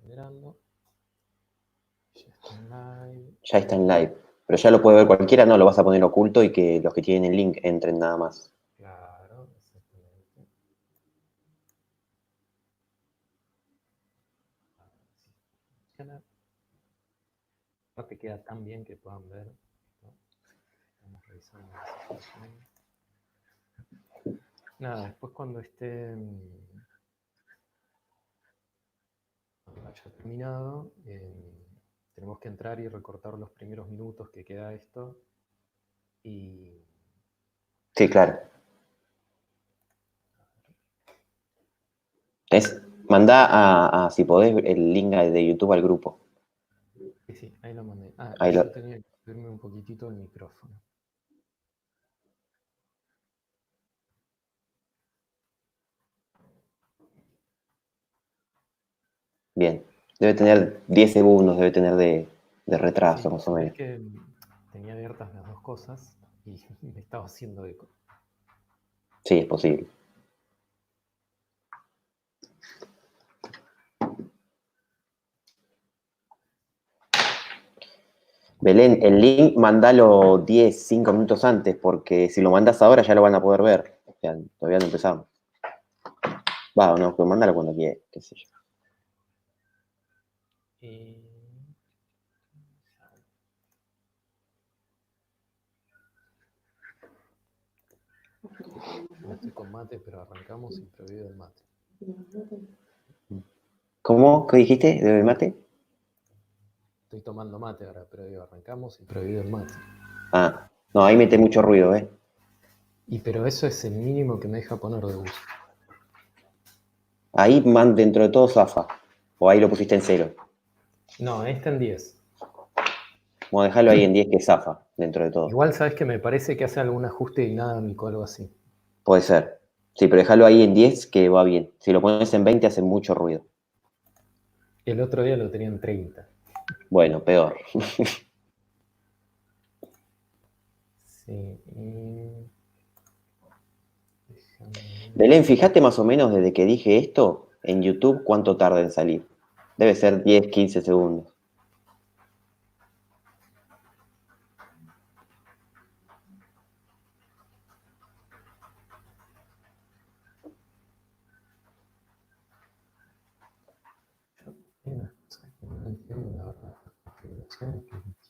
generando. Ya está en live. Ya está en live. Pero ya lo puede ver cualquiera, no, lo vas a poner oculto y que los que tienen el link entren nada más. Claro, exactamente. Funciona. Aparte queda tan bien que puedan ver, ¿no? Estamos revisando la situación. Nada, después cuando esté haya terminado, tenemos que entrar y recortar los primeros minutos que queda esto. Y Sí, claro. Mandá si podés, el link de YouTube al grupo. sí, ahí lo mandé. Ah, Ahí y lo... yo tenía que subirme un poquitito el micrófono. Bien. Debe tener 10 segundos, debe tener de retraso, Sí, más o es menos. que tenía abiertas las dos cosas y me estaba haciendo eco. Sí, es posible. Belén, el link mandalo 10, 5 minutos antes, porque si lo mandas ahora ya lo van a poder ver. O sea, todavía no empezamos. Va, o no, pero mándalo cuando quieras, qué sé yo. No estoy con mate, pero arrancamos sin prohibido el mate. ¿Cómo? ¿Qué dijiste? ¿De mate? Estoy tomando mate ahora, pero digo, arrancamos sin prohibido el mate. Ah, no, ahí mete mucho ruido, ¿eh? Pero eso es el mínimo que me deja poner de uso. Ahí dentro de todo zafa. O ahí lo pusiste en 0. No, está en 10. Vamos a dejarlo ahí en 10 que zafa, dentro de todo. Igual sabes que me parece que hace algún ajuste dinámico o algo así. Puede ser. Sí, pero déjalo ahí en 10 que va bien. Si lo pones en 20 hace mucho ruido. El otro día lo tenía en 30. Bueno, peor. Sí, Belén, fíjate más o menos desde que dije esto en YouTube cuánto tarda en salir. Debe ser 10, 15 segundos.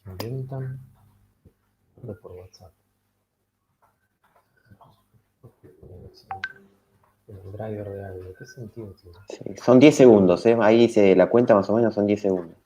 Inventan por WhatsApp. El driver de algo. ¿Qué sentido tiene? Sí, son 10 segundos, ¿eh? Ahí dice la cuenta más o menos son 10 segundos.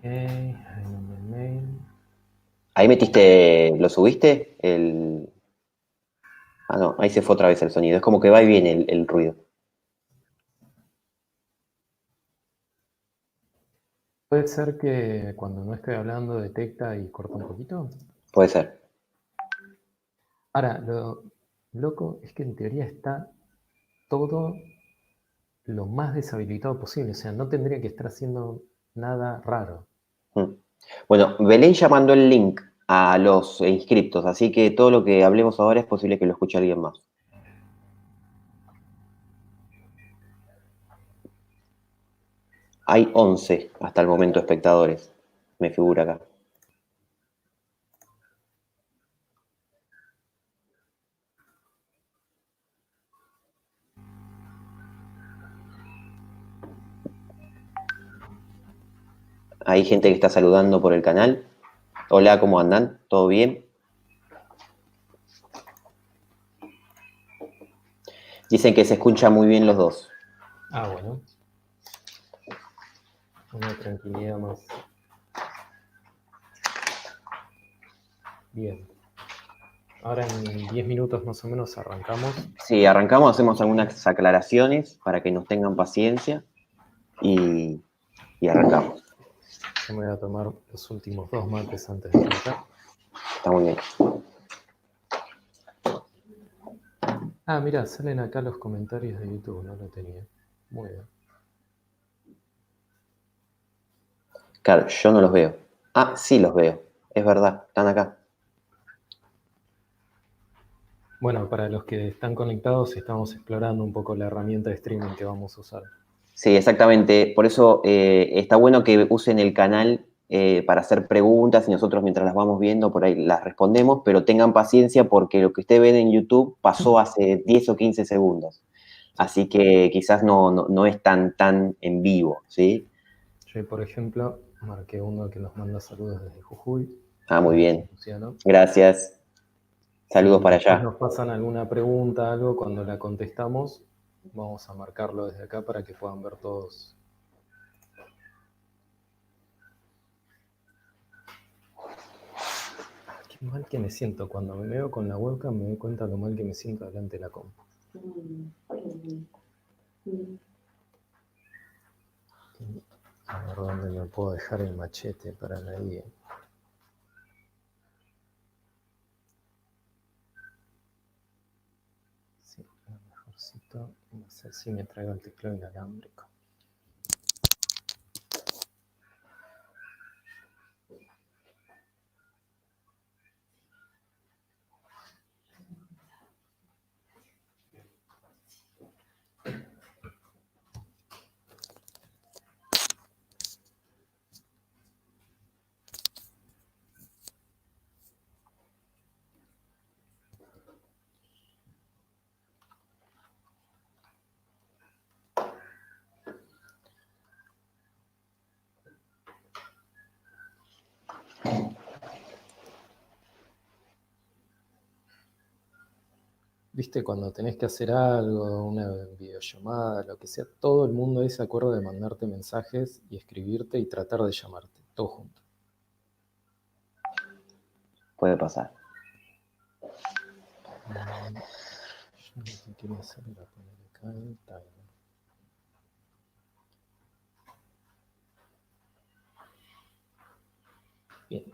Ahí mandé el mail. Ahí metiste, ¿lo subiste? Ah, no, ahí se fue otra vez el sonido. Es como que va y viene el ruido. ¿Puede ser que cuando no estoy hablando detecta y corta un poquito? Puede ser. Ahora, lo loco es que en teoría está todo lo más deshabilitado posible. O sea, no tendría que estar haciendo nada raro. Mm. Bueno, Belén ya mandó el link a los inscriptos, así que todo lo que hablemos ahora es posible que lo escuche alguien más. Hay 11 hasta el momento espectadores, me figura acá. Hay gente que está saludando por el canal. Hola, ¿cómo andan? ¿Todo bien? Dicen que se escuchan muy bien los dos. Ah, bueno. Una tranquilidad más. Bien. Ahora en 10 minutos más o menos arrancamos. Sí, arrancamos, hacemos algunas aclaraciones para que nos tengan paciencia y arrancamos. Yo me voy a tomar los últimos 2 mates antes de arrancar. Está muy bien. Ah, mira, salen acá los comentarios de YouTube, no lo tenía. Muy bien. Claro, yo no los veo. Ah, sí los veo. Es verdad, están acá. Bueno, para los que están conectados, estamos explorando un poco la herramienta de streaming que vamos a usar. Sí, exactamente. Por eso está bueno que usen el canal para hacer preguntas y nosotros mientras las vamos viendo por ahí las respondemos, pero tengan paciencia porque lo que ustedes ven en YouTube pasó hace 10 o 15 segundos. Así que quizás no es tan en vivo, ¿sí? Yo, por ejemplo, marqué uno que nos manda saludos desde Jujuy. Ah, muy bien. Luciano. Gracias. Saludos Si para después allá. nos pasan alguna pregunta, algo, cuando la contestamos, vamos a marcarlo desde acá para que puedan ver todos. Qué mal que me siento. Cuando me veo con la webcam me doy cuenta lo mal que me siento delante de la compu. A ver dónde me puedo dejar el machete para la guía. Sí, lo mejorcito va a ser si me traigo el teclado inalámbrico. Viste, cuando tenés que hacer algo, una videollamada, lo que sea, todo el mundo ahí se acuerda de mandarte mensajes y escribirte y tratar de llamarte, todo junto. Puede pasar. Yo lo que quería hacer era poner acá el timer. Bien.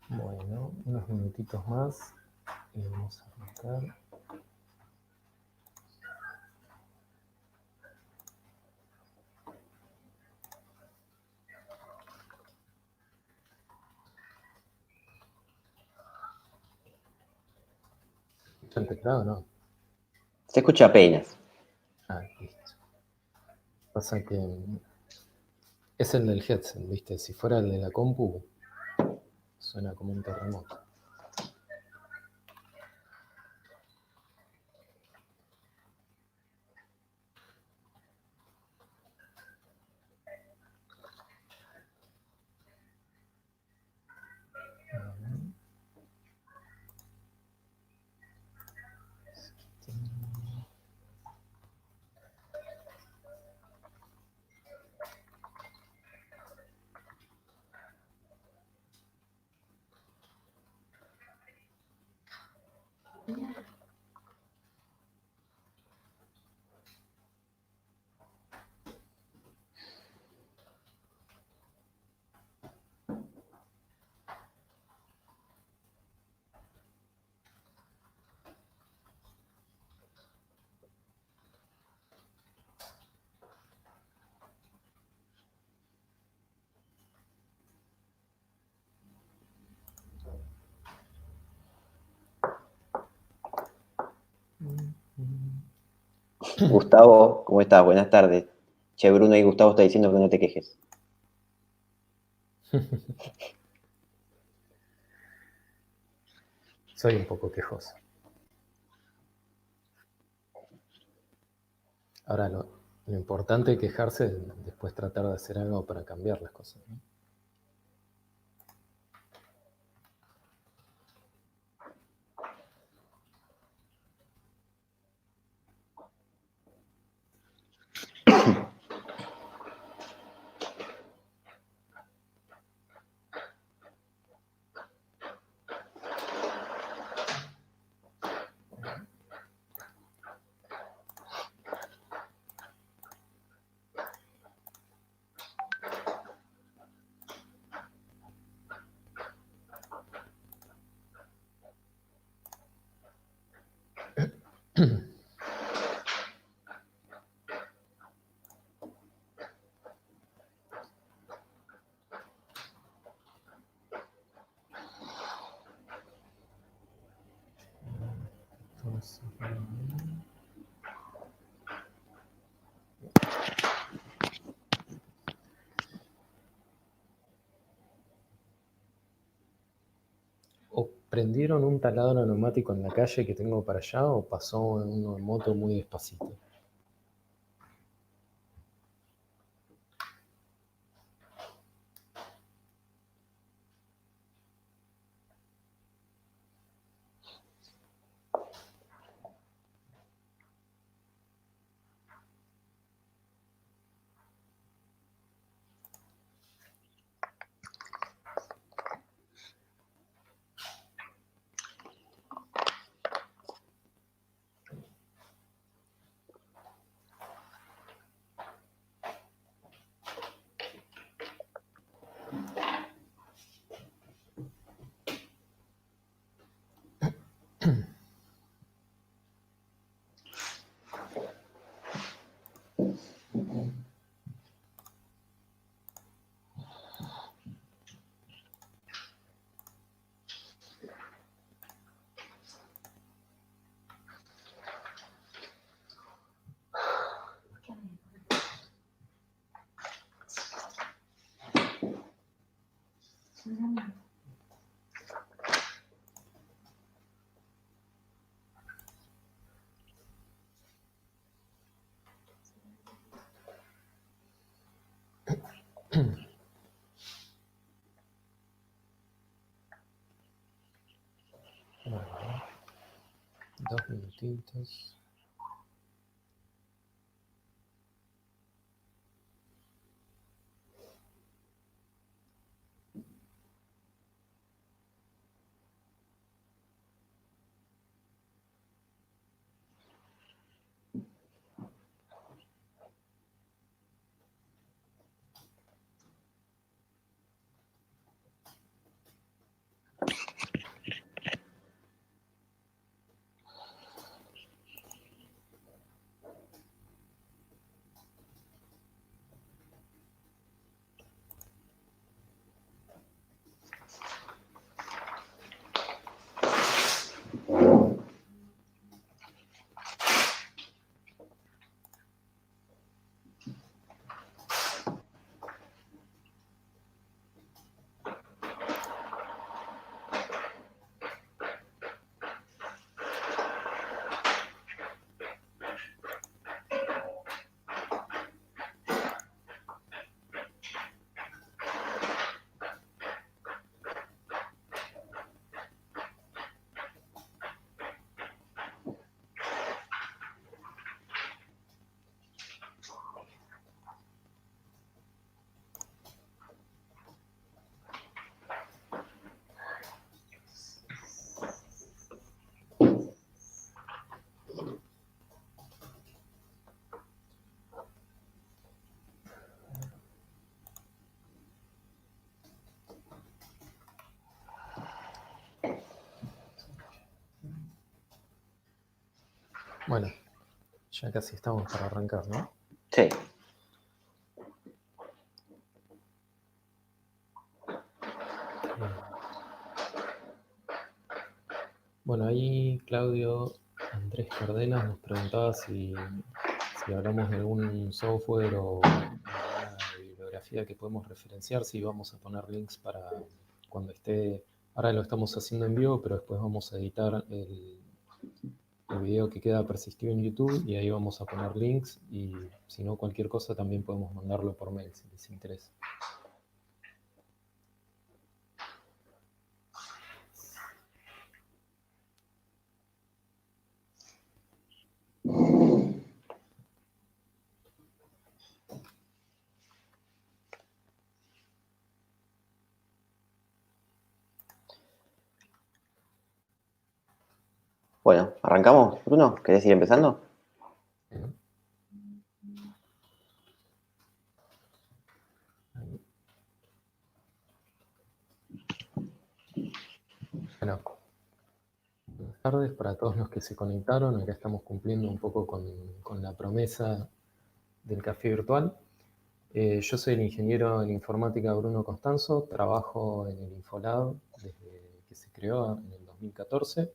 Bueno, unos minutitos más y vamos a arrancar. ¿Ya el teclado no? Se escucha apenas. Ah, listo. Pasa que es el del headset, ¿viste? Si fuera el de la compu, suena como un terremoto. Gustavo, ¿cómo estás? Buenas tardes. Che, Bruno y Gustavo está diciendo que no te quejes. Soy un poco quejoso. Ahora Lo importante es quejarse, después tratar de hacer algo para cambiar las cosas, ¿no? Entonces, o prendieron un taladro neumático en la calle que tengo para allá, o pasó uno en moto muy despacito. Bueno, 2 minutitos. Bueno, ya casi estamos para arrancar, ¿no? Sí. Bueno, ahí Claudio Andrés Cardenas nos preguntaba si hablamos de algún software o alguna bibliografía que podemos referenciar, si vamos a poner links para cuando esté. Ahora lo estamos haciendo en vivo, pero después vamos a editar el video que queda persistido en YouTube y ahí vamos a poner links y si no cualquier cosa también podemos mandarlo por mail si les interesa. Bueno, ¿arrancamos, Bruno? ¿Querés ir empezando? Bueno, buenas tardes para todos los que se conectaron. Acá estamos cumpliendo un poco con la promesa del café virtual. Yo soy el ingeniero en informática Bruno Costanzo, trabajo en el Infolab desde que se creó en el 2014.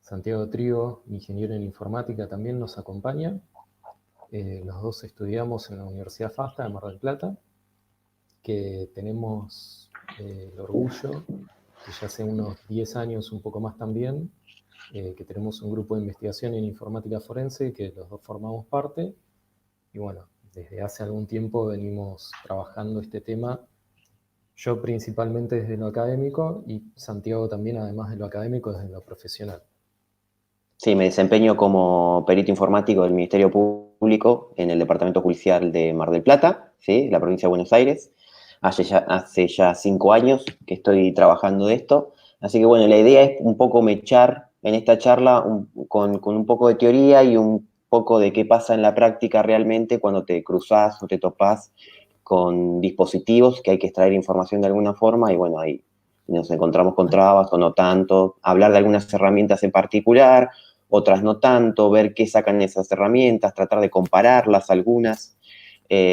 Santiago Trigo, ingeniero en informática, también nos acompaña. Los dos estudiamos en la Universidad FASTA de Mar del Plata, que tenemos el orgullo, que ya hace unos 10 años, un poco más también, que tenemos un grupo de investigación en informática forense, que los dos formamos parte, y bueno, desde hace algún tiempo venimos trabajando este tema, yo principalmente desde lo académico, y Santiago también, además de lo académico, desde lo profesional. Sí, me desempeño como perito informático del Ministerio Público en el Departamento Judicial de Mar del Plata, ¿sí? La provincia de Buenos Aires. Hace ya 5 años que estoy trabajando de esto. Así que bueno, la idea es un poco mechar en esta charla con un poco de teoría y un poco de qué pasa en la práctica realmente cuando te cruzas o te topás con dispositivos que hay que extraer información de alguna forma y bueno, ahí nos encontramos con trabas o no tanto, hablar de algunas herramientas en particular, otras no tanto, ver qué sacan esas herramientas, tratar de compararlas algunas.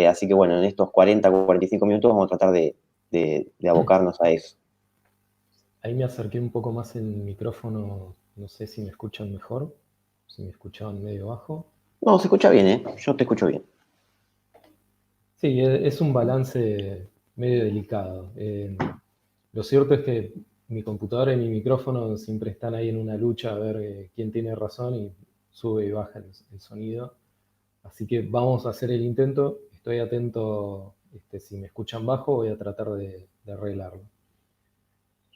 Así que bueno, en estos 40 o 45 minutos vamos a tratar de abocarnos a eso. Ahí me acerqué un poco más el micrófono, no sé si me escuchan mejor, si me escuchaban medio bajo. No, se escucha bien, ¿eh? Yo te escucho bien. Sí, es un balance medio delicado. Lo cierto es que mi computadora y mi micrófono siempre están ahí en una lucha a ver quién tiene razón y sube y baja el sonido. Así que vamos a hacer el intento. Estoy atento, si me escuchan bajo voy a tratar de arreglarlo.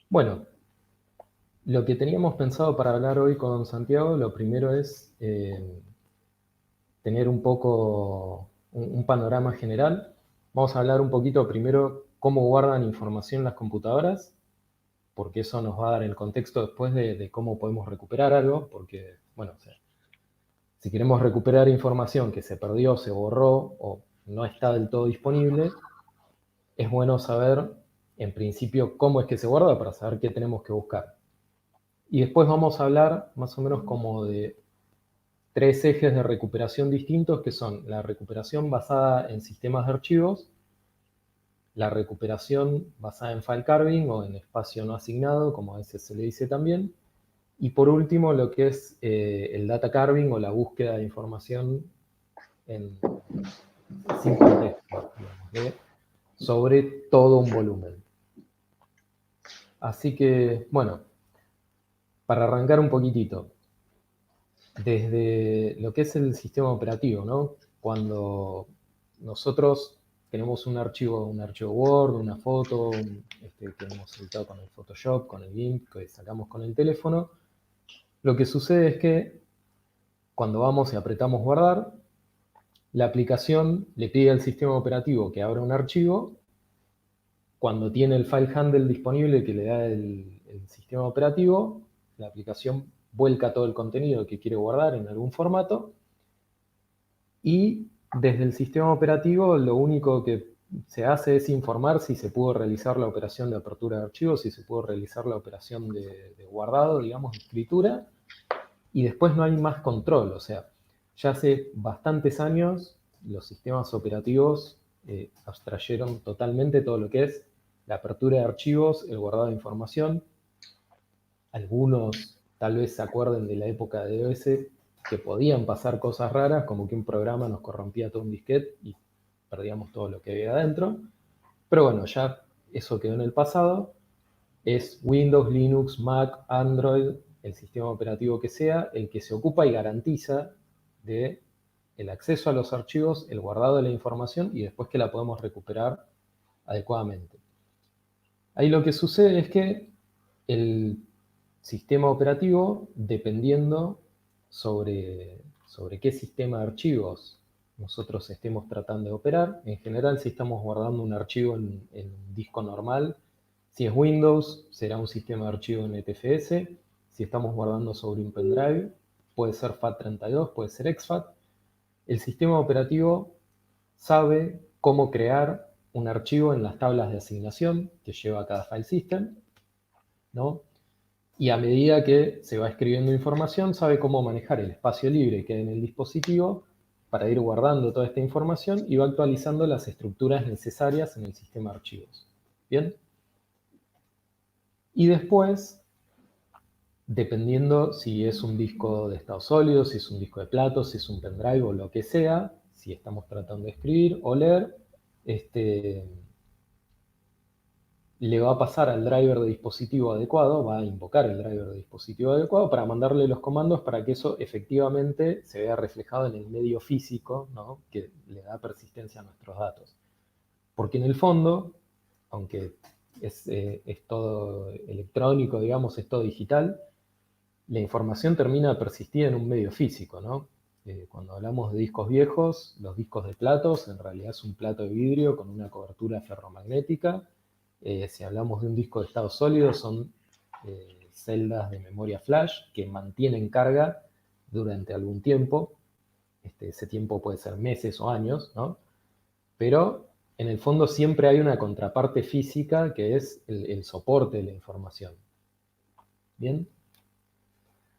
Bueno, lo que teníamos pensado para hablar hoy con Santiago, lo primero es tener un poco un panorama general. Vamos a hablar un poquito primero cómo guardan información las computadoras, porque eso nos va a dar el contexto después de cómo podemos recuperar algo, porque, bueno, o sea, si queremos recuperar información que se perdió, se borró o no está del todo disponible, es bueno saber, en principio, cómo es que se guarda para saber qué tenemos que buscar. Y después vamos a hablar más o menos como de 3 ejes de recuperación distintos, que son la recuperación basada en sistemas de archivos, la recuperación basada en file carving o en espacio no asignado, como a veces se le dice también, y por último lo que es el data carving o la búsqueda de información sin contexto, digamos, sobre todo un volumen. Así que, bueno, para arrancar un poquitito, desde lo que es el sistema operativo, ¿no? Cuando nosotros tenemos un archivo Word, una foto, que hemos editado con el Photoshop, con el GIMP, que sacamos con el teléfono, lo que sucede es que cuando vamos y apretamos guardar, la aplicación le pide al sistema operativo que abra un archivo. Cuando tiene el file handle disponible que le da el sistema operativo, la aplicación vuelca todo el contenido que quiere guardar en algún formato y desde el sistema operativo lo único que se hace es informar si se pudo realizar la operación de apertura de archivos, si se pudo realizar la operación de guardado, digamos, de escritura, y después no hay más control. O sea, ya hace bastantes años los sistemas operativos abstrayeron totalmente todo lo que es la apertura de archivos, el guardado de información. Algunos tal vez se acuerden de la época de DOS que podían pasar cosas raras, como que un programa nos corrompía todo un disquete y perdíamos todo lo que había adentro. Pero bueno, ya eso quedó en el pasado. Es Windows, Linux, Mac, Android, el sistema operativo que sea el que se ocupa y garantiza de el acceso a los archivos, el guardado de la información y después que la podemos recuperar adecuadamente. Ahí lo que sucede es que el sistema operativo, dependiendo sobre qué sistema de archivos nosotros estemos tratando de operar, en general si estamos guardando un archivo en un disco normal, si es Windows, será un sistema de archivo NTFS, si estamos guardando sobre un pendrive, puede ser FAT32, puede ser exFAT. El sistema operativo sabe cómo crear un archivo en las tablas de asignación que lleva cada file system, ¿no? Y a medida que se va escribiendo información, sabe cómo manejar el espacio libre que hay en el dispositivo para ir guardando toda esta información y va actualizando las estructuras necesarias en el sistema de archivos. ¿Bien? Y después, dependiendo si es un disco de estado sólido, si es un disco de platos, si es un pendrive o lo que sea, si estamos tratando de escribir o leer, le va a pasar al driver de dispositivo adecuado, va a invocar el driver de dispositivo adecuado para mandarle los comandos para que eso efectivamente se vea reflejado en el medio físico, ¿no? Que le da persistencia a nuestros datos. Porque en el fondo, aunque es todo electrónico, digamos, es todo digital, la información termina de persistir en un medio físico, ¿no? Cuando hablamos de discos viejos, los discos de platos, en realidad es un plato de vidrio con una cobertura ferromagnética. Si hablamos de un disco de estado sólido, son celdas de memoria flash que mantienen carga durante algún tiempo. Ese tiempo puede ser meses o años, ¿no? Pero en el fondo siempre hay una contraparte física que es el soporte de la información. ¿Bien?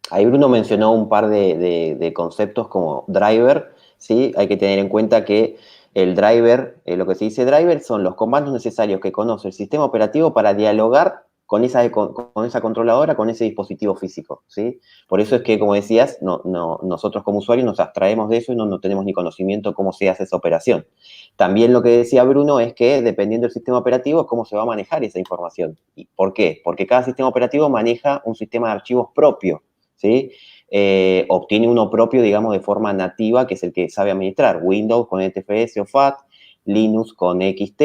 Ahí Bruno mencionó un par de conceptos como driver, ¿sí? Hay que tener en cuenta que el driver, lo que se dice driver, son los comandos necesarios que conoce el sistema operativo para dialogar con esa controladora, con ese dispositivo físico, ¿sí? Por eso es que, como decías, nosotros como usuarios nos abstraemos de eso y no tenemos ni conocimiento cómo se hace esa operación. También lo que decía Bruno es que, dependiendo del sistema operativo, es cómo se va a manejar esa información. ¿Y por qué? Porque cada sistema operativo maneja un sistema de archivos propio, ¿sí? Obtiene uno propio, digamos, de forma nativa, que es el que sabe administrar. Windows con NTFS o FAT, Linux con XT,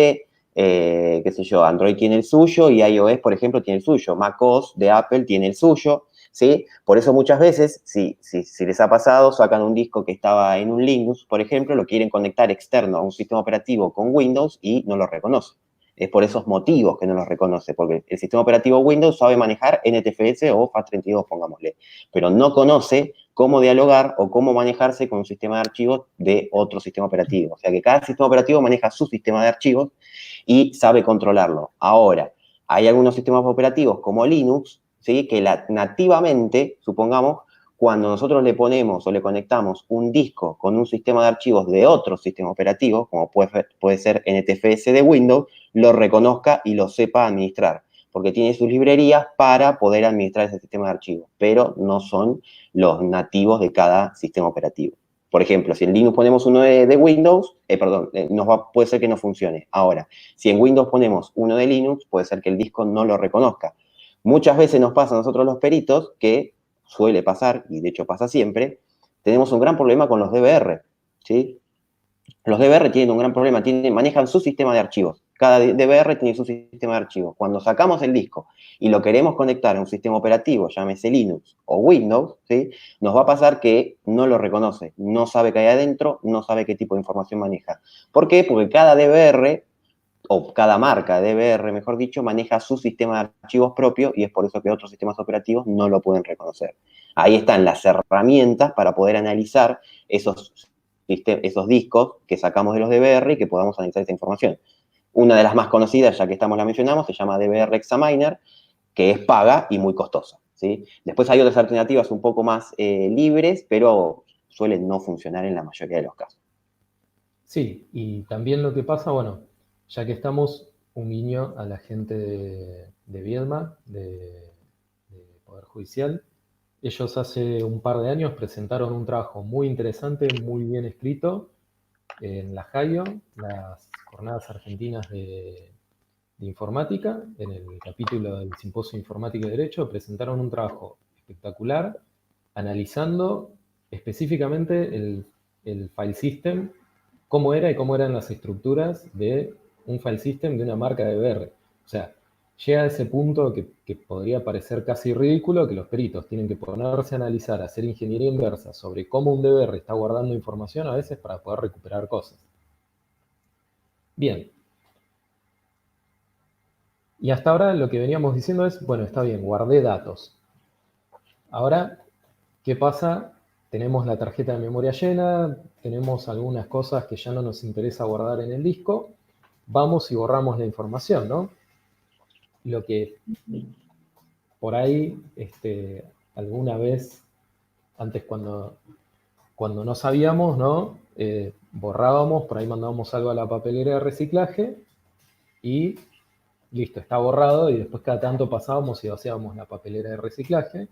qué sé yo, Android tiene el suyo y iOS, por ejemplo, tiene el suyo. macOS de Apple tiene el suyo, ¿sí? Por eso muchas veces, si les ha pasado, sacan un disco que estaba en un Linux, por ejemplo, lo quieren conectar externo a un sistema operativo con Windows y no lo reconoce. Es por esos motivos que no los reconoce, porque el sistema operativo Windows sabe manejar NTFS o FAT32, pongámosle, pero no conoce cómo dialogar o cómo manejarse con un sistema de archivos de otro sistema operativo. O sea que cada sistema operativo maneja su sistema de archivos y sabe controlarlo. Ahora, hay algunos sistemas operativos como Linux, ¿sí? Que nativamente, supongamos, cuando nosotros le ponemos o le conectamos un disco con un sistema de archivos de otro sistema operativo, como puede ser NTFS de Windows, lo reconozca y lo sepa administrar, porque tiene sus librerías para poder administrar ese sistema de archivos, pero no son los nativos de cada sistema operativo. Por ejemplo, si en Linux ponemos uno de Windows, puede ser que no funcione. Ahora, si en Windows ponemos uno de Linux, puede ser que el disco no lo reconozca. Muchas veces nos pasa a nosotros los peritos que suele pasar, y de hecho pasa siempre, tenemos un gran problema con los DVR, ¿sí? Los DVR tienen un gran problema, manejan su sistema de archivos. Cada DVR tiene su sistema de archivos. Cuando sacamos el disco y lo queremos conectar a un sistema operativo, llámese Linux o Windows, ¿sí? Nos va a pasar que no lo reconoce, no sabe qué hay adentro, no sabe qué tipo de información maneja. ¿Por qué? Porque cada DVR, o cada marca de DVR, mejor dicho, maneja su sistema de archivos propio y es por eso que otros sistemas operativos no lo pueden reconocer. Ahí están las herramientas para poder analizar esos discos que sacamos de los DVR y que podamos analizar esa información. Una de las más conocidas, ya que la mencionamos, se llama DVR Examiner, que es paga y muy costosa, ¿sí? Después hay otras alternativas un poco más libres, pero suelen no funcionar en la mayoría de los casos. Sí, y también lo que pasa, bueno, ya que estamos, un guiño a la gente de Viedma, de Poder Judicial. Ellos hace un par de años presentaron un trabajo muy interesante, muy bien escrito, en la JAIO, las Jornadas Argentinas de Informática, en el capítulo del Simposio Informática y Derecho, presentaron un trabajo espectacular analizando específicamente el file system, cómo era y cómo eran las estructuras de un file system de una marca de DBR. O sea, llega a ese punto que podría parecer casi ridículo, que los peritos tienen que ponerse a analizar, hacer ingeniería inversa sobre cómo un DBR está guardando información a veces para poder recuperar cosas. Bien. Y hasta ahora lo que veníamos diciendo es, bueno, está bien, guardé datos. Ahora, ¿qué pasa? Tenemos la tarjeta de memoria llena, tenemos algunas cosas que ya no nos interesa guardar en el disco, vamos y borramos la información, ¿no? Lo que por ahí, alguna vez, antes cuando no sabíamos, ¿no? Borrábamos, por ahí mandábamos algo a la papelera de reciclaje y listo, está borrado, y después cada tanto pasábamos y vaciábamos la papelera de reciclaje.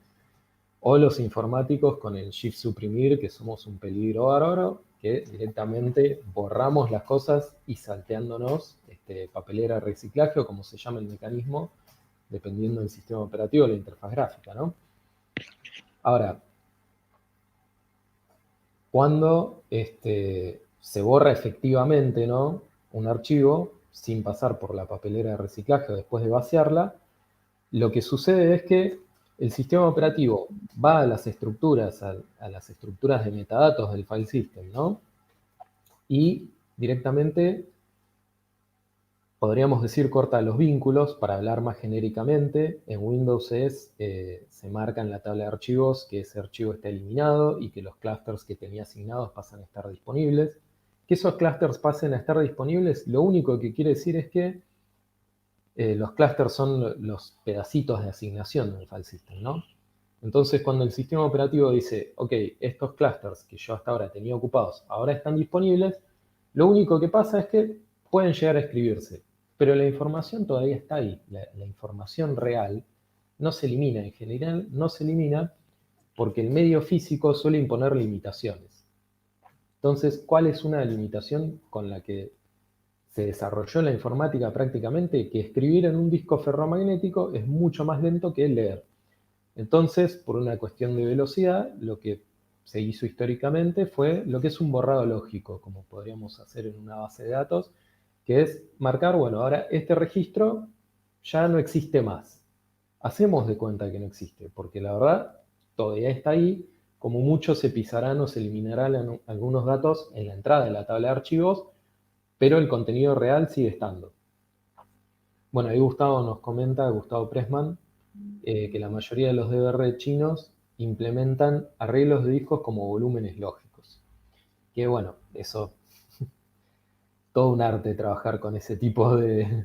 O los informáticos con el shift suprimir, que somos un peligro bárbaro, que directamente borramos las cosas y salteándonos papelera de reciclaje, o como se llama el mecanismo, dependiendo del sistema operativo o la interfaz gráfica, ¿no? Ahora, cuando se borra efectivamente, ¿no?, un archivo sin pasar por la papelera de reciclaje o después de vaciarla, lo que sucede es que el sistema operativo va a las estructuras, a las estructuras de metadatos del file system, ¿no? Y directamente, podríamos decir, corta los vínculos. Para hablar más genéricamente, en Windows se marca en la tabla de archivos que ese archivo está eliminado y que los clusters que tenía asignados pasan a estar disponibles. Que esos clusters pasen a estar disponibles, lo único que quiere decir es que los clusters son los pedacitos de asignación del file system, ¿no? Entonces, cuando el sistema operativo dice, ok, estos clusters que yo hasta ahora tenía ocupados, ahora están disponibles, lo único que pasa es que pueden llegar a escribirse, pero la información todavía está ahí. La información real no se elimina, en general no se elimina porque el medio físico suele imponer limitaciones. Entonces, ¿cuál es una limitación con la que se desarrolló la informática prácticamente? Que escribir en un disco ferromagnético es mucho más lento que leer. Entonces, por una cuestión de velocidad, lo que se hizo históricamente fue lo que es un borrado lógico, como podríamos hacer en una base de datos, que es marcar, bueno, ahora este registro ya no existe más. Hacemos de cuenta que no existe, porque la verdad todavía está ahí. Como mucho se pisarán o se eliminarán algunos datos en la entrada de la tabla de archivos, pero el contenido real sigue estando. Bueno, ahí Gustavo nos comenta, Gustavo Pressman, que la mayoría de los DBR chinos implementan arreglos de discos como volúmenes lógicos. Que bueno, eso, todo un arte trabajar con ese tipo de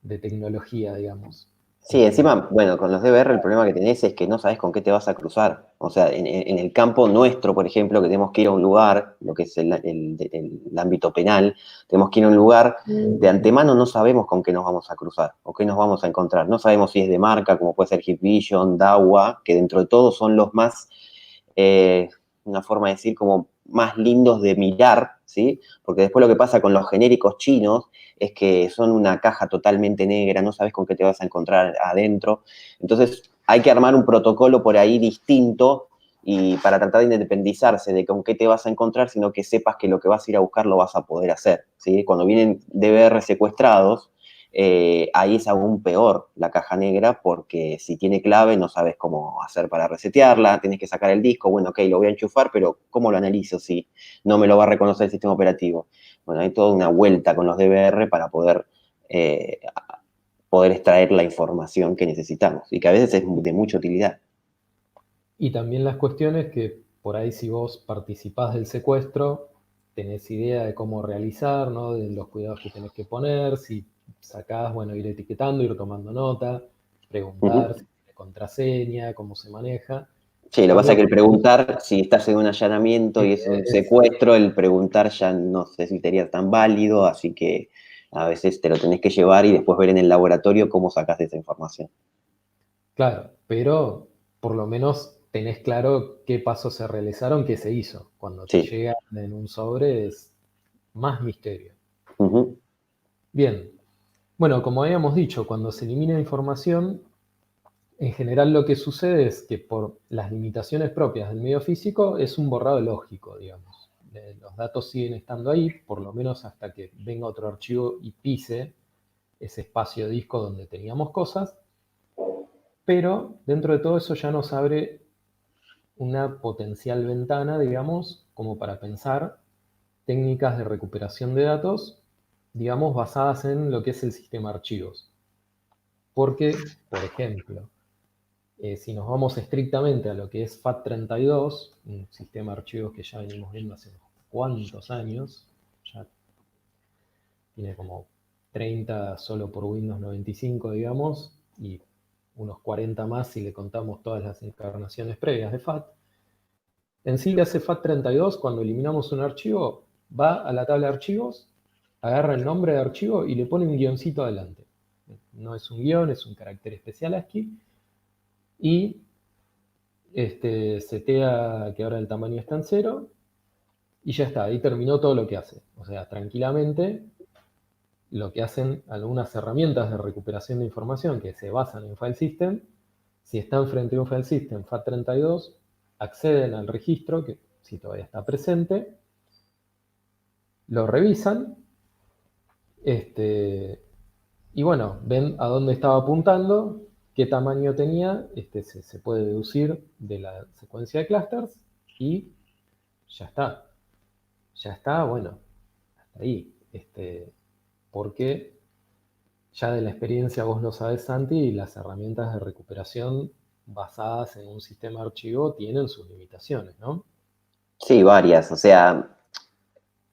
tecnología, digamos. Sí, encima, bueno, con los DVR el problema que tenés es que no sabes con qué te vas a cruzar. O sea, en el campo nuestro, por ejemplo, que tenemos que ir a un lugar, lo que es el ámbito penal, tenemos que ir a un lugar, de antemano no sabemos con qué nos vamos a cruzar o qué nos vamos a encontrar. No sabemos si es de marca, como puede ser Hikvision, Dahua, que dentro de todo son los más, una forma de decir, como más lindos de mirar, ¿sí? Porque después lo que pasa con los genéricos chinos es que son una caja totalmente negra, no sabes con qué te vas a encontrar adentro. Entonces hay que armar un protocolo por ahí distinto y para tratar de independizarse de con qué te vas a encontrar, sino que sepas que lo que vas a ir a buscar lo vas a poder hacer, ¿sí? Cuando vienen DVR secuestrados, ahí es aún peor la caja negra, porque si tiene clave no sabes cómo hacer para resetearla, tienes que sacar el disco, bueno, ok, lo voy a enchufar, pero ¿cómo lo analizo si no me lo va a reconocer el sistema operativo? Bueno, hay toda una vuelta con los DVR para eh, poder extraer la información que necesitamos y que a veces es de mucha utilidad. Y también las cuestiones que por ahí, si vos participás del secuestro, tenés idea de cómo realizar, ¿no?, de los cuidados que tenés que poner, si sacás, bueno, ir etiquetando, ir tomando nota, preguntar si tiene contraseña, cómo se maneja. Sí, lo que pasa es Cambio, que el preguntar, si estás en un allanamiento y es un es, secuestro, el preguntar ya no sé si sería tan válido, así que a veces te lo tenés que llevar y después ver en el laboratorio cómo sacas esa información. claro, pero por lo menos tenés claro qué pasos se realizaron, qué se hizo. Cuando te Sí. llega en un sobre es más misterio. Ujú. Bien, bueno, como habíamos dicho, cuando se elimina información, En general lo que sucede es que por las limitaciones propias del medio físico es un borrado lógico, digamos. Los datos siguen estando ahí, por lo menos hasta que venga otro archivo y pise ese espacio disco donde teníamos cosas, pero dentro de todo eso ya nos abre una potencial ventana, digamos, como para pensar técnicas de recuperación de datos, digamos, basadas en lo que es el sistema archivos. Porque, por ejemplo, si nos vamos estrictamente a lo que es FAT32, un sistema de archivos que ya venimos viendo hace unos cuantos años, ya tiene como 30 solo por Windows 95, digamos, y unos 40 más si le contamos todas las encarnaciones previas de FAT. En sí, le hace FAT32, cuando eliminamos un archivo, va a la tabla de archivos, agarra el nombre de archivo y le pone un guioncito adelante. No es un guión, es un carácter especial ASCII, y setea que ahora el tamaño está en 0, y ya está, ahí terminó todo lo que hace. O sea, tranquilamente, lo que hacen algunas herramientas de recuperación de información que se basan en file system, si están frente a un file system FAT32, acceden al registro, que si todavía está presente, lo revisan, y bueno, ven a dónde estaba apuntando, qué tamaño tenía, se puede deducir de la secuencia de clusters, y ya está. Ya está, bueno, hasta ahí. Porque ya de la experiencia vos lo sabés, Santi, y las herramientas de recuperación basadas en un sistema de archivo tienen sus limitaciones, ¿no? Sí, varias. O sea,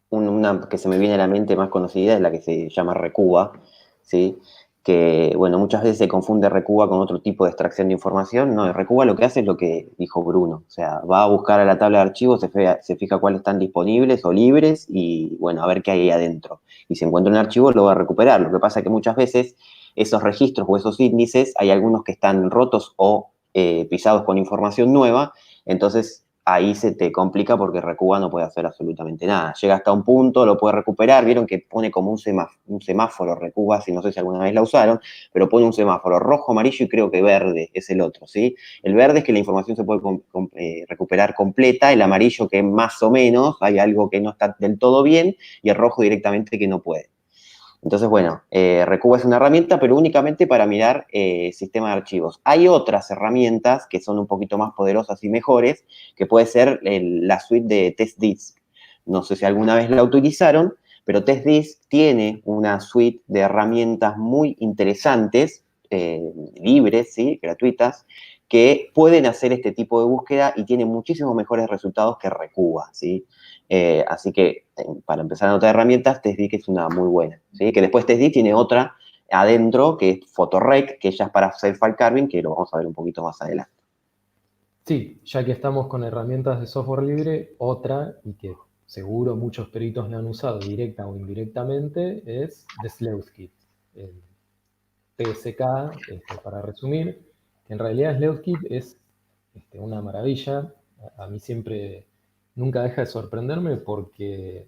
una que se me viene a la mente más conocida es la que se llama Recuba, ¿sí? Que, bueno, muchas veces se confunde Recuba con otro tipo de extracción de información. No, Recuba lo que hace es lo que dijo Bruno. O sea, va a buscar a la tabla de archivos, se fija cuáles están disponibles o libres y, bueno, a ver qué hay ahí adentro. Y si encuentra un archivo, lo va a recuperar. Lo que pasa es que muchas veces esos registros o esos índices, hay algunos que están rotos o pisados con información nueva, entonces ahí se te complica porque Recuba no puede hacer absolutamente nada. Llega hasta un punto, lo puede recuperar, vieron que pone como un semáforo Recuba, si no sé si alguna vez la usaron, pero pone un semáforo rojo, amarillo y creo que verde es el otro, ¿sí? El verde es que la información se puede recuperar completa, el amarillo que más o menos, hay algo que no está del todo bien, y el rojo directamente que no puede. Entonces, bueno, Recuba es una herramienta, pero únicamente para mirar sistema de archivos. Hay otras herramientas que son un poquito más poderosas y mejores, que puede ser la suite de TestDisk. No sé si alguna vez la utilizaron, pero TestDisk tiene una suite de herramientas muy interesantes, libres, ¿sí? Gratuitas, que pueden hacer este tipo de búsqueda y tienen muchísimos mejores resultados que Recuba, ¿sí? Así que para empezar a anotar herramientas, TestDisk es una muy buena, ¿sí? Que después TestDisk tiene otra adentro que es Photorec, que ya es para hacer file carving, que lo vamos a ver un poquito más adelante. Sí, ya que estamos con herramientas de software libre, otra, y que seguro muchos peritos la han usado directa o indirectamente, es The Sleuthkit. El PSK, para resumir, que en realidad Sleuthkit es una maravilla. A mí siempre, nunca deja de sorprenderme porque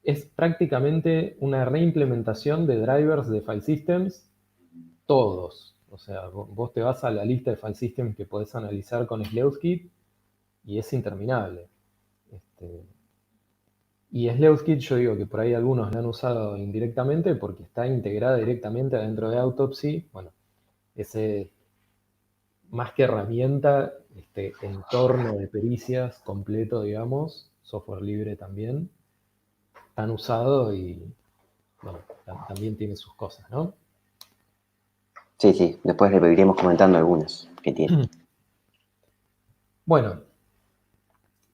es prácticamente una reimplementación de drivers de file systems, todos. O sea, vos te vas a la lista de file systems que podés analizar con Sleuthkit y es interminable. Y Sleuthkit, yo digo que por ahí algunos la han usado indirectamente porque está integrada directamente adentro de Autopsy. Bueno, ese, más que herramienta, entorno de pericias completo, digamos, software libre también, tan usado y, bueno, también tiene sus cosas, ¿no? Sí, sí, después le iremos comentando algunas que tiene. Bueno,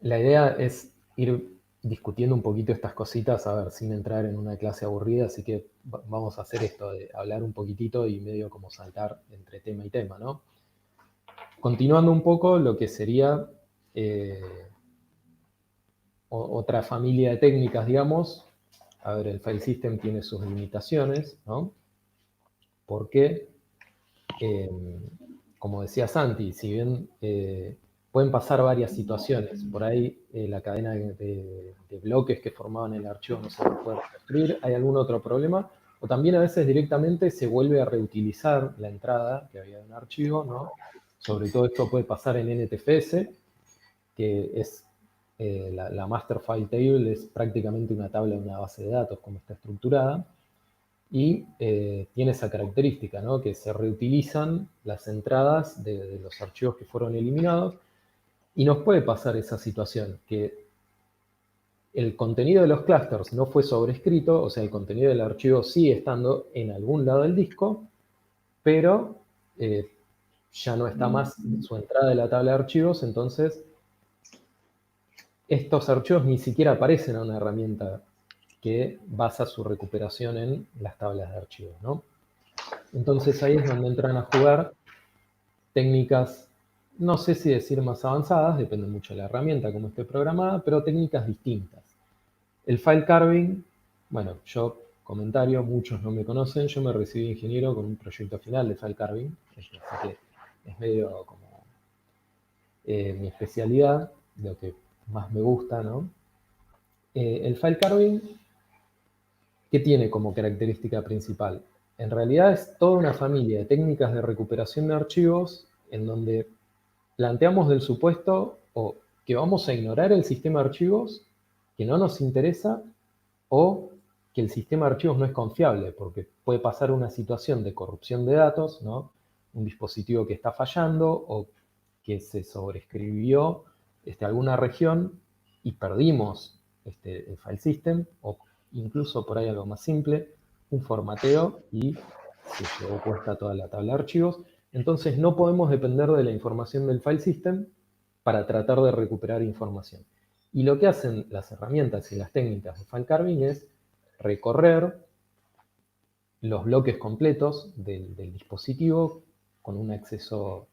la idea es ir discutiendo un poquito estas cositas, a ver, sin entrar en una clase aburrida, así que vamos a hacer esto de hablar un poquitito y medio como saltar entre tema y tema, ¿no? Continuando un poco lo que sería otra familia de técnicas, digamos. A ver, el file system tiene sus limitaciones, ¿no? Porque, eh, como decía Santi, si bien pueden pasar varias situaciones, por ahí la cadena de bloques que formaban el archivo no se puede reconstruir, hay algún otro problema, O también a veces directamente se vuelve a reutilizar la entrada que había en un archivo, ¿no? Sobre todo esto puede pasar en NTFS, que es la Master File Table, es prácticamente una tabla de una base de datos como está estructurada, y tiene esa característica, ¿no? Que se reutilizan las entradas de los archivos que fueron eliminados, y nos puede pasar esa situación, que el contenido de los clusters no fue sobrescrito, o sea, el contenido del archivo sigue estando en algún lado del disco, pero ya no está más su entrada de la tabla de archivos, entonces estos archivos ni siquiera aparecen en una herramienta que basa su recuperación en las tablas de archivos, ¿no? Entonces ahí es donde entran a jugar técnicas, no sé si decir más avanzadas, depende mucho de la herramienta, cómo esté programada, pero técnicas distintas. El file carving, bueno, yo, comentario, muchos no me conocen, yo me recibí ingeniero con un proyecto final de file carving, así que es medio como mi especialidad, lo que más me gusta, ¿no? El file carving, ¿qué tiene como característica principal? En realidad es toda una familia de técnicas de recuperación de archivos en donde planteamos del supuesto o que vamos a ignorar el sistema de archivos, que no nos interesa, o que el sistema de archivos no es confiable, porque puede pasar una situación de corrupción de datos, ¿no? Un dispositivo que está fallando o que se sobreescribió alguna región y perdimos el file system, o incluso por ahí algo más simple, un formateo y se llevó puesta toda la tabla de archivos. Entonces no podemos depender de la información del file system para tratar de recuperar información. Y lo que hacen las herramientas y las técnicas de file carving es recorrer los bloques completos del dispositivo con un acceso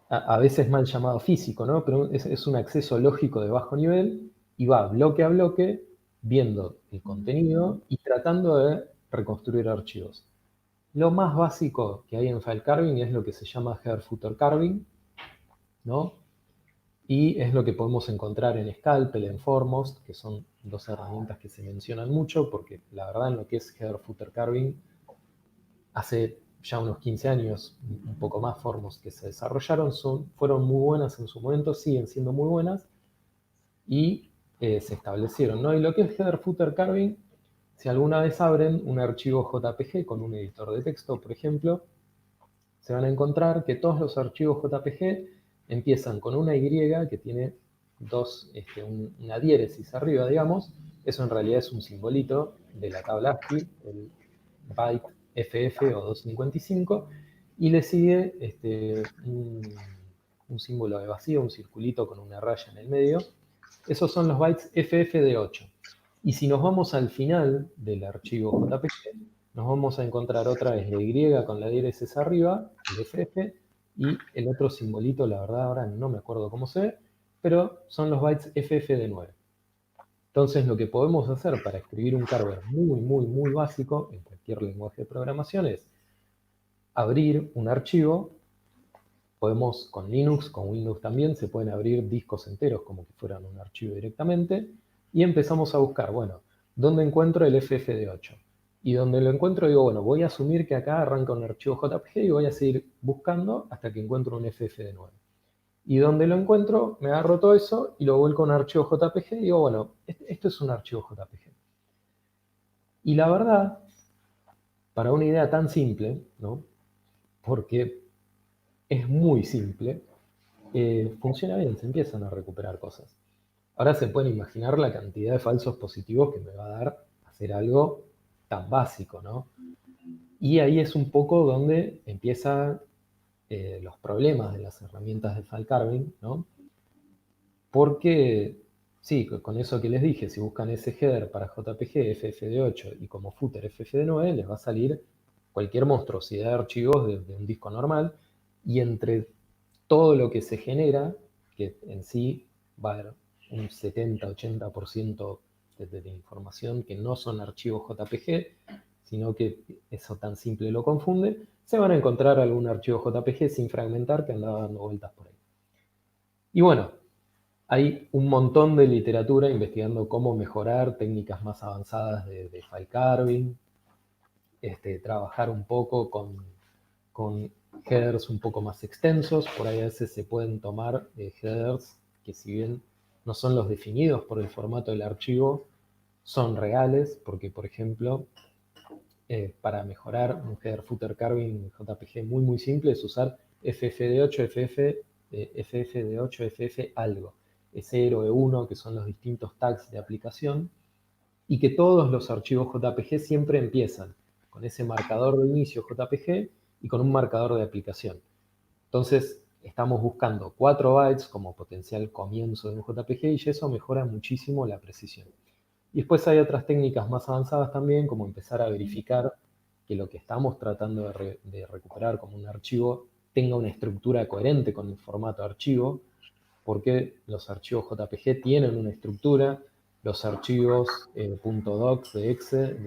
a veces mal llamado físico, ¿no? Pero es un acceso lógico de bajo nivel y va bloque a bloque viendo el contenido y tratando de reconstruir archivos. Lo más básico que hay en file carving es lo que se llama header footer carving, ¿no? Y es lo que podemos encontrar en Scalpel, en Foremost, que son dos herramientas que se mencionan mucho, porque la verdad en lo que es header footer carving, hace ya unos 15 años, un poco más, Foremost que se desarrollaron, fueron muy buenas en su momento, siguen siendo muy buenas, y se establecieron, ¿no? Y lo que es header footer carving, si alguna vez abren un archivo JPG con un editor de texto, por ejemplo, se van a encontrar que todos los archivos JPG empiezan con una Y que tiene una diéresis arriba, digamos. Eso en realidad es un simbolito de la tabla ASCII, el byte FF o 255, y le sigue un símbolo de vacío, un circulito con una raya en el medio. Esos son los bytes FF de 8. Y si nos vamos al final del archivo JPG, nos vamos a encontrar otra vez la Y con la diéresis arriba, el FF, y el otro simbolito, la verdad ahora no me acuerdo cómo se ve, pero son los bytes FF de 9. Entonces lo que podemos hacer para escribir un carver muy, muy, muy básico en cualquier lenguaje de programación es abrir un archivo. Podemos con Linux, con Windows también, se pueden abrir discos enteros como que fueran un archivo directamente, y empezamos a buscar, bueno, ¿dónde encuentro el FF de 8? Y donde lo encuentro digo, bueno, voy a asumir que acá arranca un archivo JPG y voy a seguir buscando hasta que encuentro un FF de 9. Y donde lo encuentro, me agarro todo eso y lo vuelco a un archivo JPG y digo, bueno, esto es un archivo JPG. Y la verdad, para una idea tan simple, ¿no? Porque es muy simple, funciona bien, se empiezan a recuperar cosas. Ahora se pueden imaginar la cantidad de falsos positivos que me va a dar hacer algo tan básico, ¿no? Y ahí es un poco donde empiezan los problemas de las herramientas de file carving, ¿no? Porque, sí, con eso que les dije, si buscan ese header para JPG FFD8 y como footer FFD9, les va a salir cualquier monstruosidad de archivos de un disco normal, y entre todo lo que se genera, que en sí va a haber un 70-80% de información que no son archivos JPG, sino que eso tan simple lo confunde, se van a encontrar algún archivo JPG sin fragmentar que andaba dando vueltas por ahí. Y bueno, hay un montón de literatura investigando cómo mejorar técnicas más avanzadas de file carving. trabajar un poco con headers un poco más extensos. Por ahí a veces se pueden tomar headers que, si bien no son los definidos por el formato del archivo, son reales, porque por ejemplo, para mejorar un header footer carving JPG muy simple es usar FFD8, FFD8, FF algo, E0, E1, que son los distintos tags de aplicación, y que todos los archivos JPG siempre empiezan con ese marcador de inicio JPG y con un marcador de aplicación. Entonces, estamos buscando 4 bytes como potencial comienzo de un JPG, y eso mejora muchísimo la precisión. Y después hay otras técnicas más avanzadas también, como empezar a verificar que lo que estamos tratando de recuperar como un archivo tenga una estructura coherente con el formato de archivo, porque los archivos JPG tienen una estructura, los archivos .doc de Excel,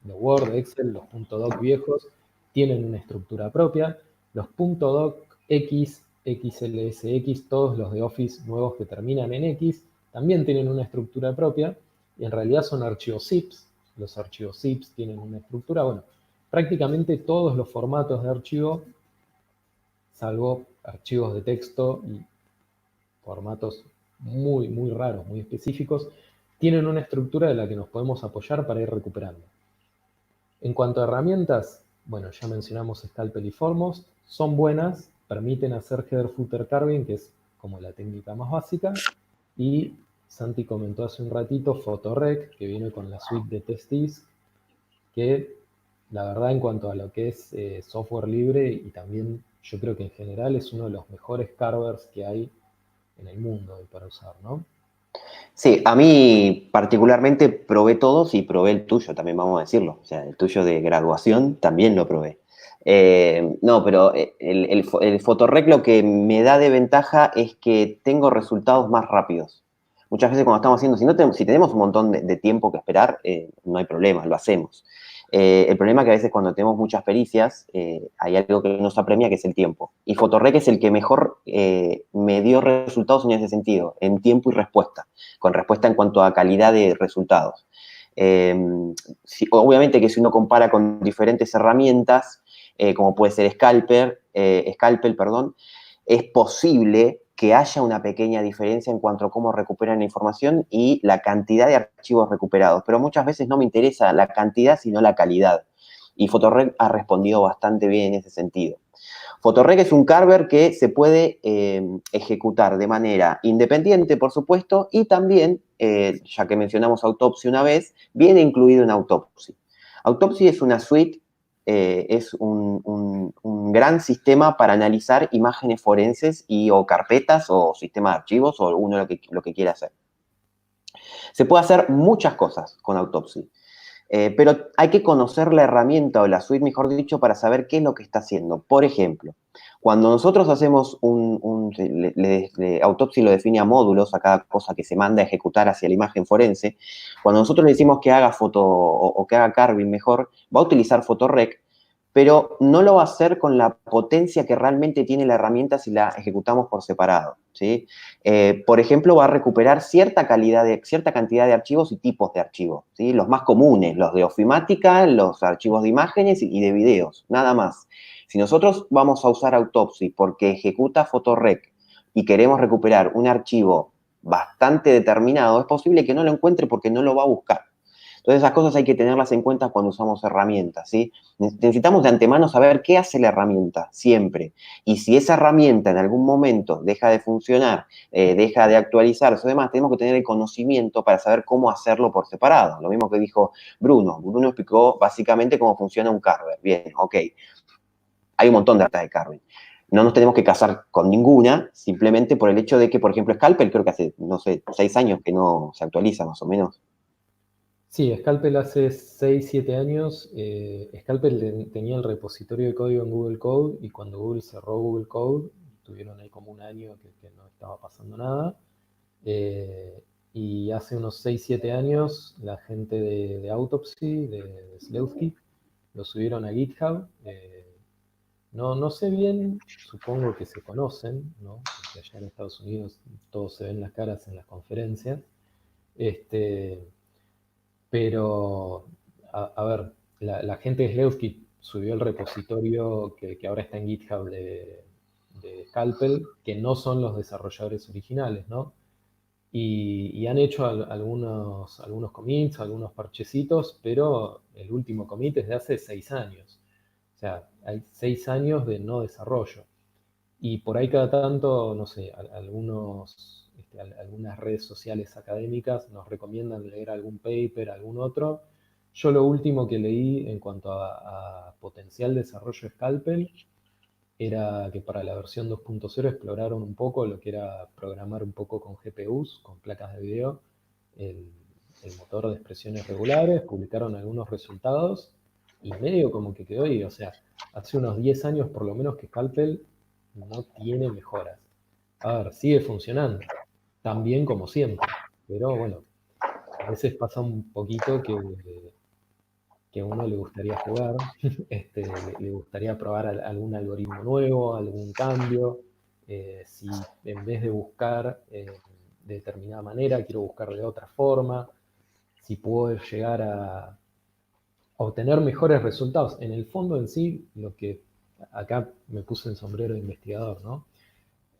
de Word, de Excel, los .doc viejos, tienen una estructura propia, los .doc X, XLSX, todos los de Office nuevos que terminan en X, también tienen una estructura propia, y en realidad son archivos zips. Los archivos zips tienen una estructura. Bueno, prácticamente todos los formatos de archivo, salvo archivos de texto y formatos muy raros, muy específicos, tienen una estructura de la que nos podemos apoyar para ir recuperando. En cuanto a herramientas, bueno, ya mencionamos Scalpel y Foremost, son buenas, permiten hacer header footer carving, que es como la técnica más básica, y Santi comentó hace un ratito Photorec, que viene con la suite de TestDisk, que la verdad, en cuanto a lo que es software libre, y también yo creo que en general es uno de los mejores carvers que hay en el mundo para usar, ¿no? Sí, a mí particularmente probé todos y probé el tuyo, también vamos a decirlo. O sea, el tuyo de graduación también lo probé. No, pero el Photorec lo que me da de ventaja es que tengo resultados más rápidos. Muchas veces cuando estamos haciendo, si tenemos un montón de tiempo que esperar, no hay problema, lo hacemos. El problema es que a veces cuando tenemos muchas pericias, hay algo que nos apremia, que es el tiempo. Y Photorec es el que mejor me dio resultados en ese sentido, en tiempo y respuesta, con respuesta en cuanto a calidad de resultados. Obviamente que si uno compara con diferentes herramientas, como puede ser Scalpel, perdón, es posible que haya una pequeña diferencia en cuanto a cómo recuperan la información y la cantidad de archivos recuperados, pero muchas veces no me interesa la cantidad, sino la calidad. Y Photorec ha respondido bastante bien en ese sentido. Photorec es un carver que se puede ejecutar de manera independiente, por supuesto, y también, ya que mencionamos Autopsy una vez, viene incluido en Autopsy. Autopsy es una suite, es un gran sistema para analizar imágenes forenses o carpetas o sistemas de archivos o uno lo que quiera hacer. Se puede hacer muchas cosas con Autopsy. Pero hay que conocer la herramienta o la suite, mejor dicho, para saber qué es lo que está haciendo. Por ejemplo, cuando nosotros hacemos Autopsy lo define a módulos, a cada cosa que se manda a ejecutar hacia la imagen forense. Cuando nosotros le decimos que haga foto o que haga carving mejor, va a utilizar Photorec, pero no lo va a hacer con la potencia que realmente tiene la herramienta si la ejecutamos por separado, ¿sí? Por ejemplo, va a recuperar cierta cantidad de archivos y tipos de archivos, ¿sí? Los más comunes, los de ofimática, los archivos de imágenes y de videos, nada más. Si nosotros vamos a usar Autopsy porque ejecuta Photorec y queremos recuperar un archivo bastante determinado, es posible que no lo encuentre porque no lo va a buscar. Entonces, esas cosas hay que tenerlas en cuenta cuando usamos herramientas, ¿sí? Necesitamos de antemano saber qué hace la herramienta, siempre. Y si esa herramienta en algún momento deja de funcionar, deja de actualizarse o demás, tenemos que tener el conocimiento para saber cómo hacerlo por separado. Lo mismo que dijo Bruno. Bruno explicó básicamente cómo funciona un carver. Bien, ok. Hay un montón de datas de carving. No nos tenemos que casar con ninguna, simplemente por el hecho de que, por ejemplo, Scalpel creo que hace, no sé, 6 años que no se actualiza más o menos. Sí, Scalpel hace 6, 7 años. Scalpel tenía el repositorio de código en Google Code, y cuando Google cerró Google Code, tuvieron ahí como un año que no estaba pasando nada. Y hace unos 6, 7 años la gente de Autopsy, de Sleuthkit, lo subieron a GitHub. No sé bien, supongo que se conocen, ¿no? Porque allá en Estados Unidos todos se ven las caras en las conferencias. Este, pero, a ver, la gente de Sleuthkit subió el repositorio que ahora está en GitHub de Scalpel, que no son los desarrolladores originales, ¿no? Y han hecho algunos commits, algunos parchecitos, pero el último commit es de hace 6 años. O sea, hay 6 años de no desarrollo. Y por ahí cada tanto, no sé, algunas redes sociales académicas nos recomiendan leer algún paper, algún otro. Yo lo último que leí en cuanto a potencial desarrollo Scalpel era que para la versión 2.0 exploraron un poco lo que era programar un poco con GPUs, con placas de video, el, el motor de expresiones regulares, publicaron algunos resultados y medio como que quedó ahí. O sea, hace unos 10 años por lo menos que Scalpel no tiene mejoras. A ver, sigue funcionando, tan bien como siempre, pero bueno, a veces pasa un poquito que a uno le gustaría jugar, le gustaría probar algún algoritmo nuevo, algún cambio. Si en vez de buscar de determinada manera, quiero buscar de otra forma, si puedo llegar a obtener mejores resultados. En el fondo en sí, lo que acá me puse el sombrero de investigador, ¿no?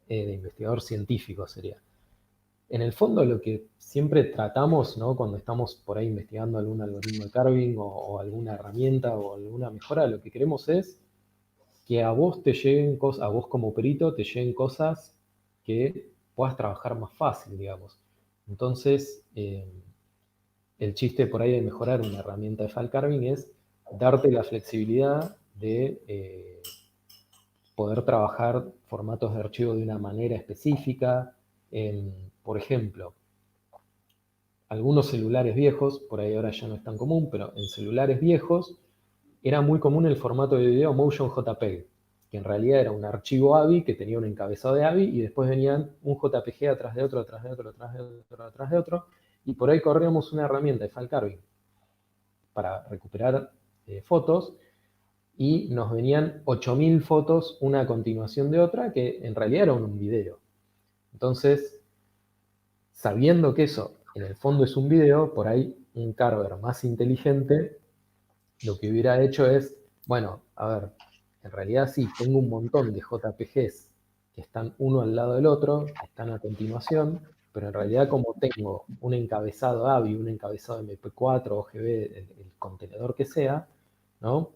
De investigador científico sería. En el fondo lo que siempre tratamos, ¿no? Cuando estamos por ahí investigando algún algoritmo de carving o alguna herramienta o alguna mejora, lo que queremos es que a vos te lleguen cosas, a vos como perito te lleguen cosas que puedas trabajar más fácil, digamos. Entonces, el chiste por ahí de mejorar una herramienta de file carving es darte la flexibilidad de poder trabajar formatos de archivo de una manera específica. Por ejemplo, algunos celulares viejos, por ahí ahora ya no es tan común, pero en celulares viejos era muy común el formato de video Motion JPEG, que en realidad era un archivo AVI que tenía un encabezado de AVI y después venían un JPG atrás de otro, atrás de otro, atrás de otro, atrás de otro, y por ahí corríamos una herramienta de file carving para recuperar fotos y nos venían 8000 fotos una a continuación de otra que en realidad era un video. Entonces, sabiendo que eso en el fondo es un video, por ahí un carver más inteligente lo que hubiera hecho es, bueno, a ver, en realidad sí, tengo un montón de JPGs que están uno al lado del otro, que están a continuación, pero en realidad como tengo un encabezado AVI, un encabezado MP4, OGB, el contenedor que sea, ¿no?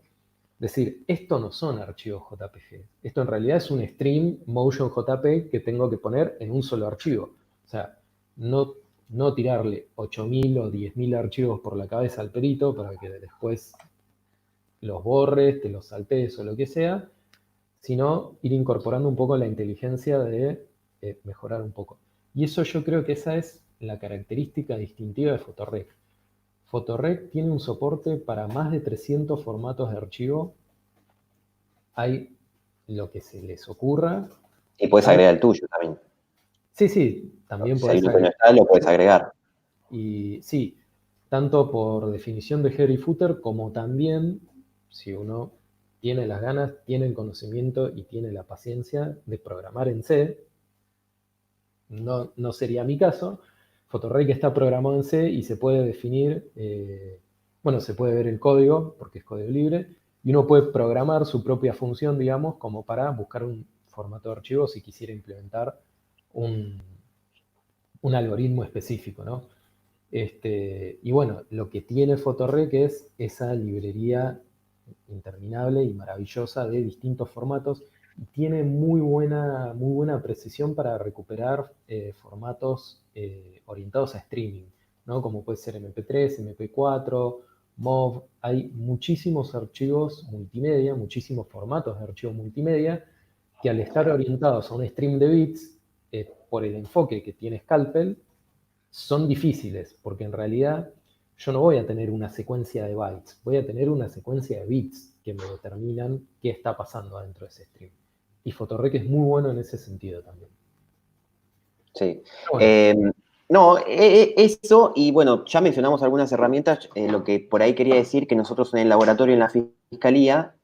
Decir, esto no son archivos JPG, esto en realidad es un stream motion JPG que tengo que poner en un solo archivo. O sea, no tirarle 8000 o 10000 archivos por la cabeza al perito para que después los borres, te los saltees o lo que sea, sino ir incorporando un poco la inteligencia de mejorar un poco. Y eso yo creo que esa es la característica distintiva de Photorec. Photorec tiene un soporte para más de 300 formatos de archivo. Hay lo que se les ocurra. Y puedes Hay, agregar el tuyo también. sí, sí, también Si hay podés uno que no agregar. está, lo puedes agregar. Y sí, tanto por definición de header y footer, como también si uno tiene las ganas, tiene el conocimiento y tiene la paciencia de programar en C. No sería mi caso. Photorec está programado en C y se puede definir, bueno, se puede ver el código, porque es código libre, y uno puede programar su propia función, digamos, como para buscar un formato de archivo si quisiera implementar un, un algoritmo específico, ¿no? Y bueno, lo que tiene Photorec es esa librería interminable y maravillosa de distintos formatos y tiene muy buena precisión para recuperar formatos orientados a streaming, ¿no? Como puede ser MP3, MP4, MOV. Hay muchísimos archivos multimedia, muchísimos formatos de archivo multimedia que al estar orientados a un stream de bits, por el enfoque que tiene Scalpel, son difíciles, porque en realidad yo no voy a tener una secuencia de bytes, voy a tener una secuencia de bits que me determinan qué está pasando adentro de ese stream. Y Photorec es muy bueno en ese sentido también. Sí. Pero bueno, No, eso, y bueno, ya mencionamos algunas herramientas, lo que por ahí quería decir que nosotros en el laboratorio, en la fiscalía,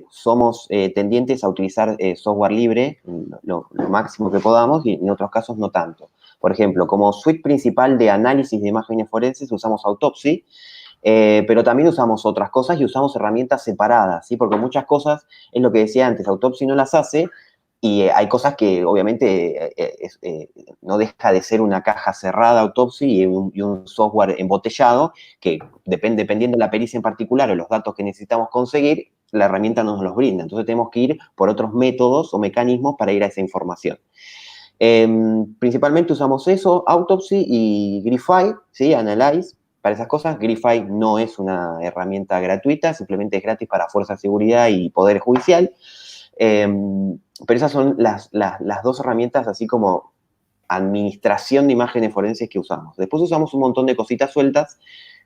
somos tendientes a utilizar software libre, lo máximo que podamos, y en otros casos no tanto. Por ejemplo, como suite principal de análisis de imágenes forenses usamos Autopsy, Pero también usamos otras cosas y usamos herramientas separadas, ¿sí? Porque muchas cosas, es lo que decía antes, Autopsy no las hace y hay cosas que obviamente no deja de ser una caja cerrada Autopsy y un software embotellado que dependiendo de la pericia en particular o los datos que necesitamos conseguir, la herramienta no nos los brinda. Entonces tenemos que ir por otros métodos o mecanismos para ir a esa información. Principalmente usamos eso, Autopsy y Grify, ¿sí? Analyze, para esas cosas. Grify no es una herramienta gratuita, simplemente es gratis para Fuerza de Seguridad y Poder Judicial. Pero esas son las dos herramientas así como administración de imágenes forenses que usamos. Después usamos un montón de cositas sueltas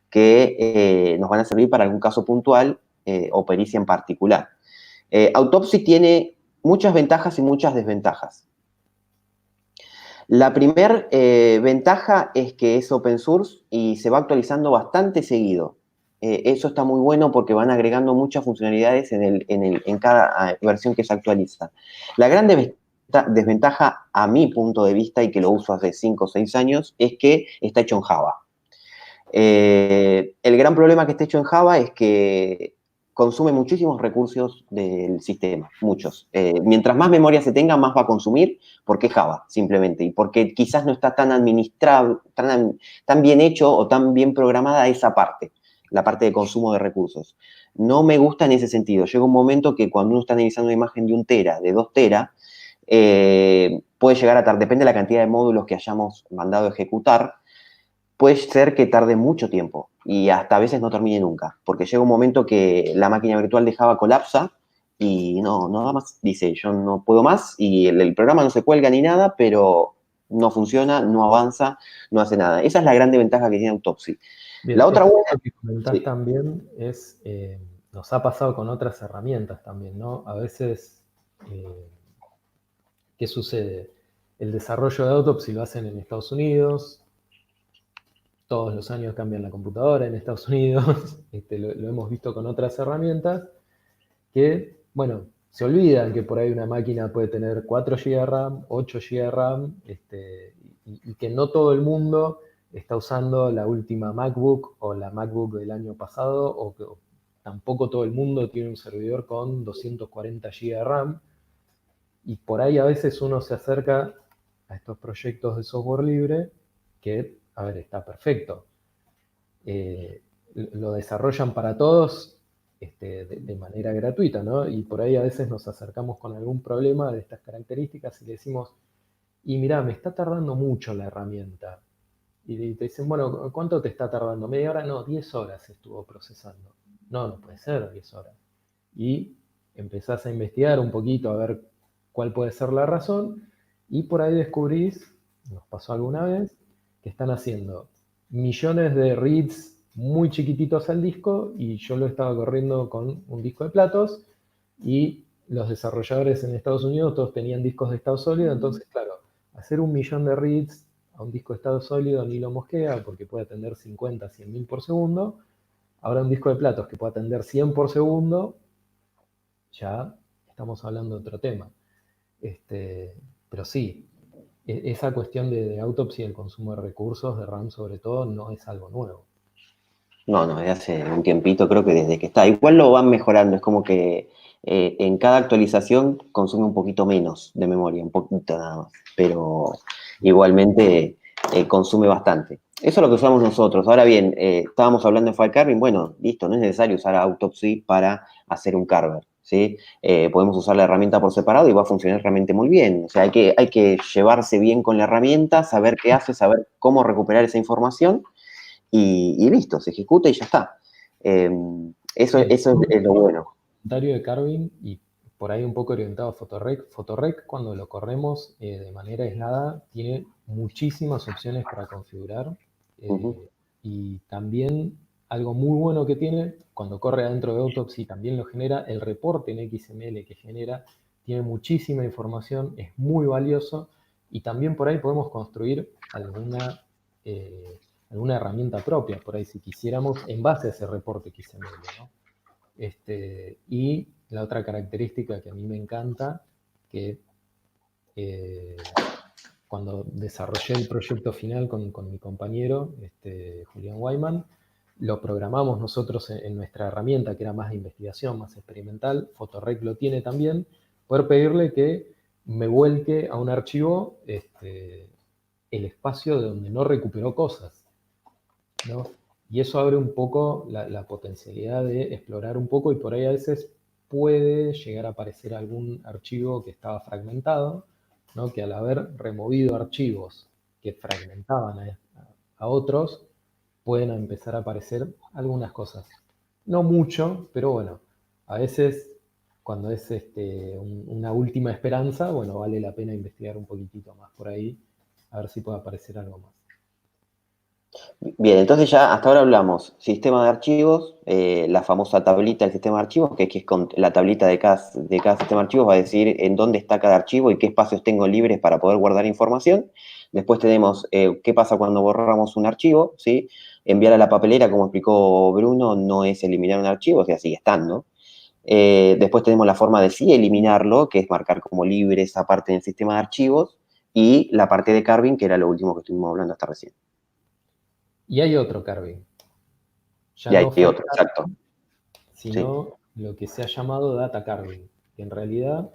que nos van a servir para algún caso puntual o pericia en particular. Autopsy tiene muchas ventajas y muchas desventajas. La primera ventaja es que es open source y se va actualizando bastante seguido. Eso está muy bueno porque van agregando muchas funcionalidades en cada versión que se actualiza. La gran desventaja, a mi punto de vista, y que lo uso hace 5 o 6 años, es que está hecho en Java. El gran problema que esté hecho en Java es que consume muchísimos recursos del sistema, muchos. Mientras más memoria se tenga, más va a consumir, porque es Java, simplemente, y porque quizás no está tan administrado, tan bien hecho o tan bien programada esa parte, la parte de consumo de recursos. No me gusta en ese sentido. Llega un momento que cuando uno está analizando una imagen de 1 tera, de 2 tera, puede llegar a tardar, depende de la cantidad de módulos que hayamos mandado a ejecutar, puede ser que tarde mucho tiempo y hasta a veces no termine nunca, porque llega un momento que la máquina virtual de Java colapsa y no da más, dice, yo no puedo más y el programa no se cuelga ni nada, pero no funciona, no avanza, no hace nada. Esa es la gran ventaja que tiene Autopsy. Bien, La otra esto buena... que comentás Sí. también es, nos ha pasado con otras herramientas también, ¿no? A veces, ¿qué sucede? El desarrollo de Autopsy lo hacen en Estados Unidos, todos los años cambian la computadora en Estados Unidos, lo hemos visto con otras herramientas, que, bueno, se olvidan que por ahí una máquina puede tener 4 GB de RAM, 8 GB de RAM, y que no todo el mundo está usando la última MacBook o la MacBook del año pasado, o que tampoco todo el mundo tiene un servidor con 240 GB de RAM, y por ahí a veces uno se acerca a estos proyectos de software libre que, a ver, está perfecto. Lo desarrollan para todos de manera gratuita, ¿no? Y por ahí a veces nos acercamos con algún problema de estas características y le decimos, y mirá, me está tardando mucho la herramienta. Y te dicen, bueno, ¿cuánto te está tardando? ¿Media hora? No, 10 horas estuvo procesando. No, no puede ser 10 horas. Y empezás a investigar un poquito a ver cuál puede ser la razón y por ahí descubrís, nos pasó alguna vez, que están haciendo millones de reads muy chiquititos al disco y yo lo estaba corriendo con un disco de platos y los desarrolladores en Estados Unidos todos tenían discos de estado sólido, entonces claro, hacer 1 millón de reads a un disco de estado sólido ni lo mosquea porque puede atender 50, 100 mil por segundo. Ahora un disco de platos que puede atender 100 por segundo, ya estamos hablando de otro tema. Pero sí, esa cuestión de Autopsy y el consumo de recursos, de RAM sobre todo, no es algo nuevo. No, desde hace un tiempito, creo que desde que está. Igual lo van mejorando, es como que en cada actualización consume un poquito menos de memoria, un poquito nada más, pero igualmente consume bastante. Eso es lo que usamos nosotros. Ahora bien, estábamos hablando de file carving, bueno, listo, no es necesario usar Autopsy para hacer un carver, ¿sí? Podemos usar la herramienta por separado y va a funcionar realmente muy bien. O sea, hay que llevarse bien con la herramienta, saber qué hace, saber cómo recuperar esa información y listo, se ejecuta y ya está. Eso Bien, es lo bueno. comentario de Carvin y por ahí un poco orientado a Photorec. Photorec, cuando lo corremos de manera aislada, tiene muchísimas opciones para configurar. Ujú. Y también algo muy bueno que tiene, cuando corre adentro de Autopsy, también lo genera, el reporte en XML que genera, tiene muchísima información, es muy valioso y también por ahí podemos construir alguna herramienta propia, por ahí si quisiéramos, en base a ese reporte XML, ¿no? Y la otra característica que a mí me encanta, que cuando desarrollé el proyecto final con mi compañero, Julián Wyman, lo programamos nosotros en nuestra herramienta, que era más de investigación, más experimental, Photorec lo tiene también, poder pedirle que me vuelque a un archivo el espacio de donde no recuperó cosas, ¿no? Y eso abre un poco la potencialidad de explorar un poco, y por ahí a veces puede llegar a aparecer algún archivo que estaba fragmentado, ¿no? Que al haber removido archivos que fragmentaban a otros, pueden empezar a aparecer algunas cosas. No mucho, pero bueno, a veces cuando es una última esperanza, bueno, vale la pena investigar un poquitito más por ahí, a ver si puede aparecer algo más. Bien, entonces ya hasta ahora hablamos sistema de archivos, la famosa tablita del sistema de archivos, que es con la tablita de cada sistema de archivos va a decir en dónde está cada archivo y qué espacios tengo libres para poder guardar información. Después tenemos qué pasa cuando borramos un archivo, ¿sí? Enviar a la papelera, como explicó Bruno, no es eliminar un archivo, o sea, sigue estando. Después tenemos la forma de sí eliminarlo, que es marcar como libre esa parte del sistema de archivos, y la parte de carving, que era lo último que estuvimos hablando hasta recién. Y hay otro carving, ya Y hay no file otro, exacto. carving, Sí. sino lo que se ha llamado data carving, que en realidad,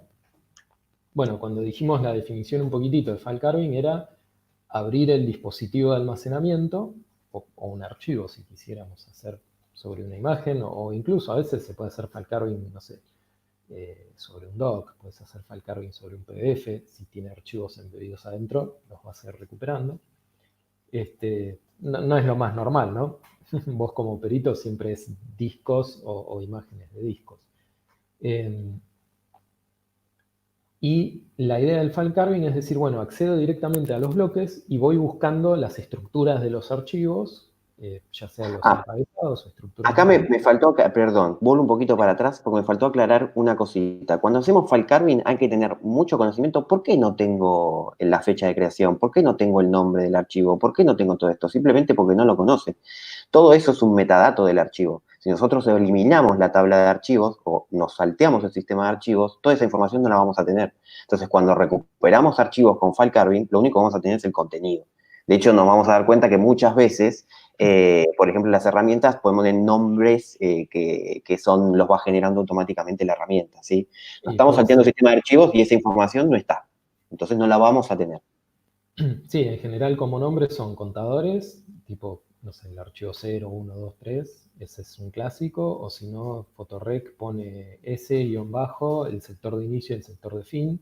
bueno, cuando dijimos la definición un poquitito de file carving era abrir el dispositivo de almacenamiento o un archivo, si quisiéramos hacer sobre una imagen, o incluso a veces se puede hacer file carving, no sé, sobre un doc, puedes hacer file carving sobre un PDF, si tiene archivos embebidos adentro, los vas a ir recuperando. No es lo más normal, ¿no? Vos como perito siempre es discos o imágenes de discos. Eh, y la idea del file carving es decir, bueno, accedo directamente a los bloques y voy buscando las estructuras de los archivos, ya sean los Ah, encabezados o estructuras acá más. me faltó, perdón, vuelvo un poquito para atrás porque me faltó aclarar una cosita. Cuando hacemos file carving hay que tener mucho conocimiento. ¿Por qué no tengo la fecha de creación? ¿Por qué no tengo el nombre del archivo? ¿Por qué no tengo todo esto? Simplemente porque no lo conoce. Todo eso es un metadato del archivo. Si nosotros eliminamos la tabla de archivos o nos salteamos el sistema de archivos, toda esa información no la vamos a tener. Entonces, cuando recuperamos archivos con file carving, lo único que vamos a tener es el contenido. De hecho, nos vamos a dar cuenta que muchas veces, por ejemplo, las herramientas podemos poner nombres que los va generando automáticamente la herramienta, ¿sí? Nos Y estamos puede salteando el ser, sistema de archivos y esa información no está. Entonces, no la vamos a tener. sí, en general como nombres son contadores, tipo, no sé, el archivo 0, 1, 2, 3, ese es un clásico, o si no, Photorec pone S-bajo, el sector de inicio y el sector de fin,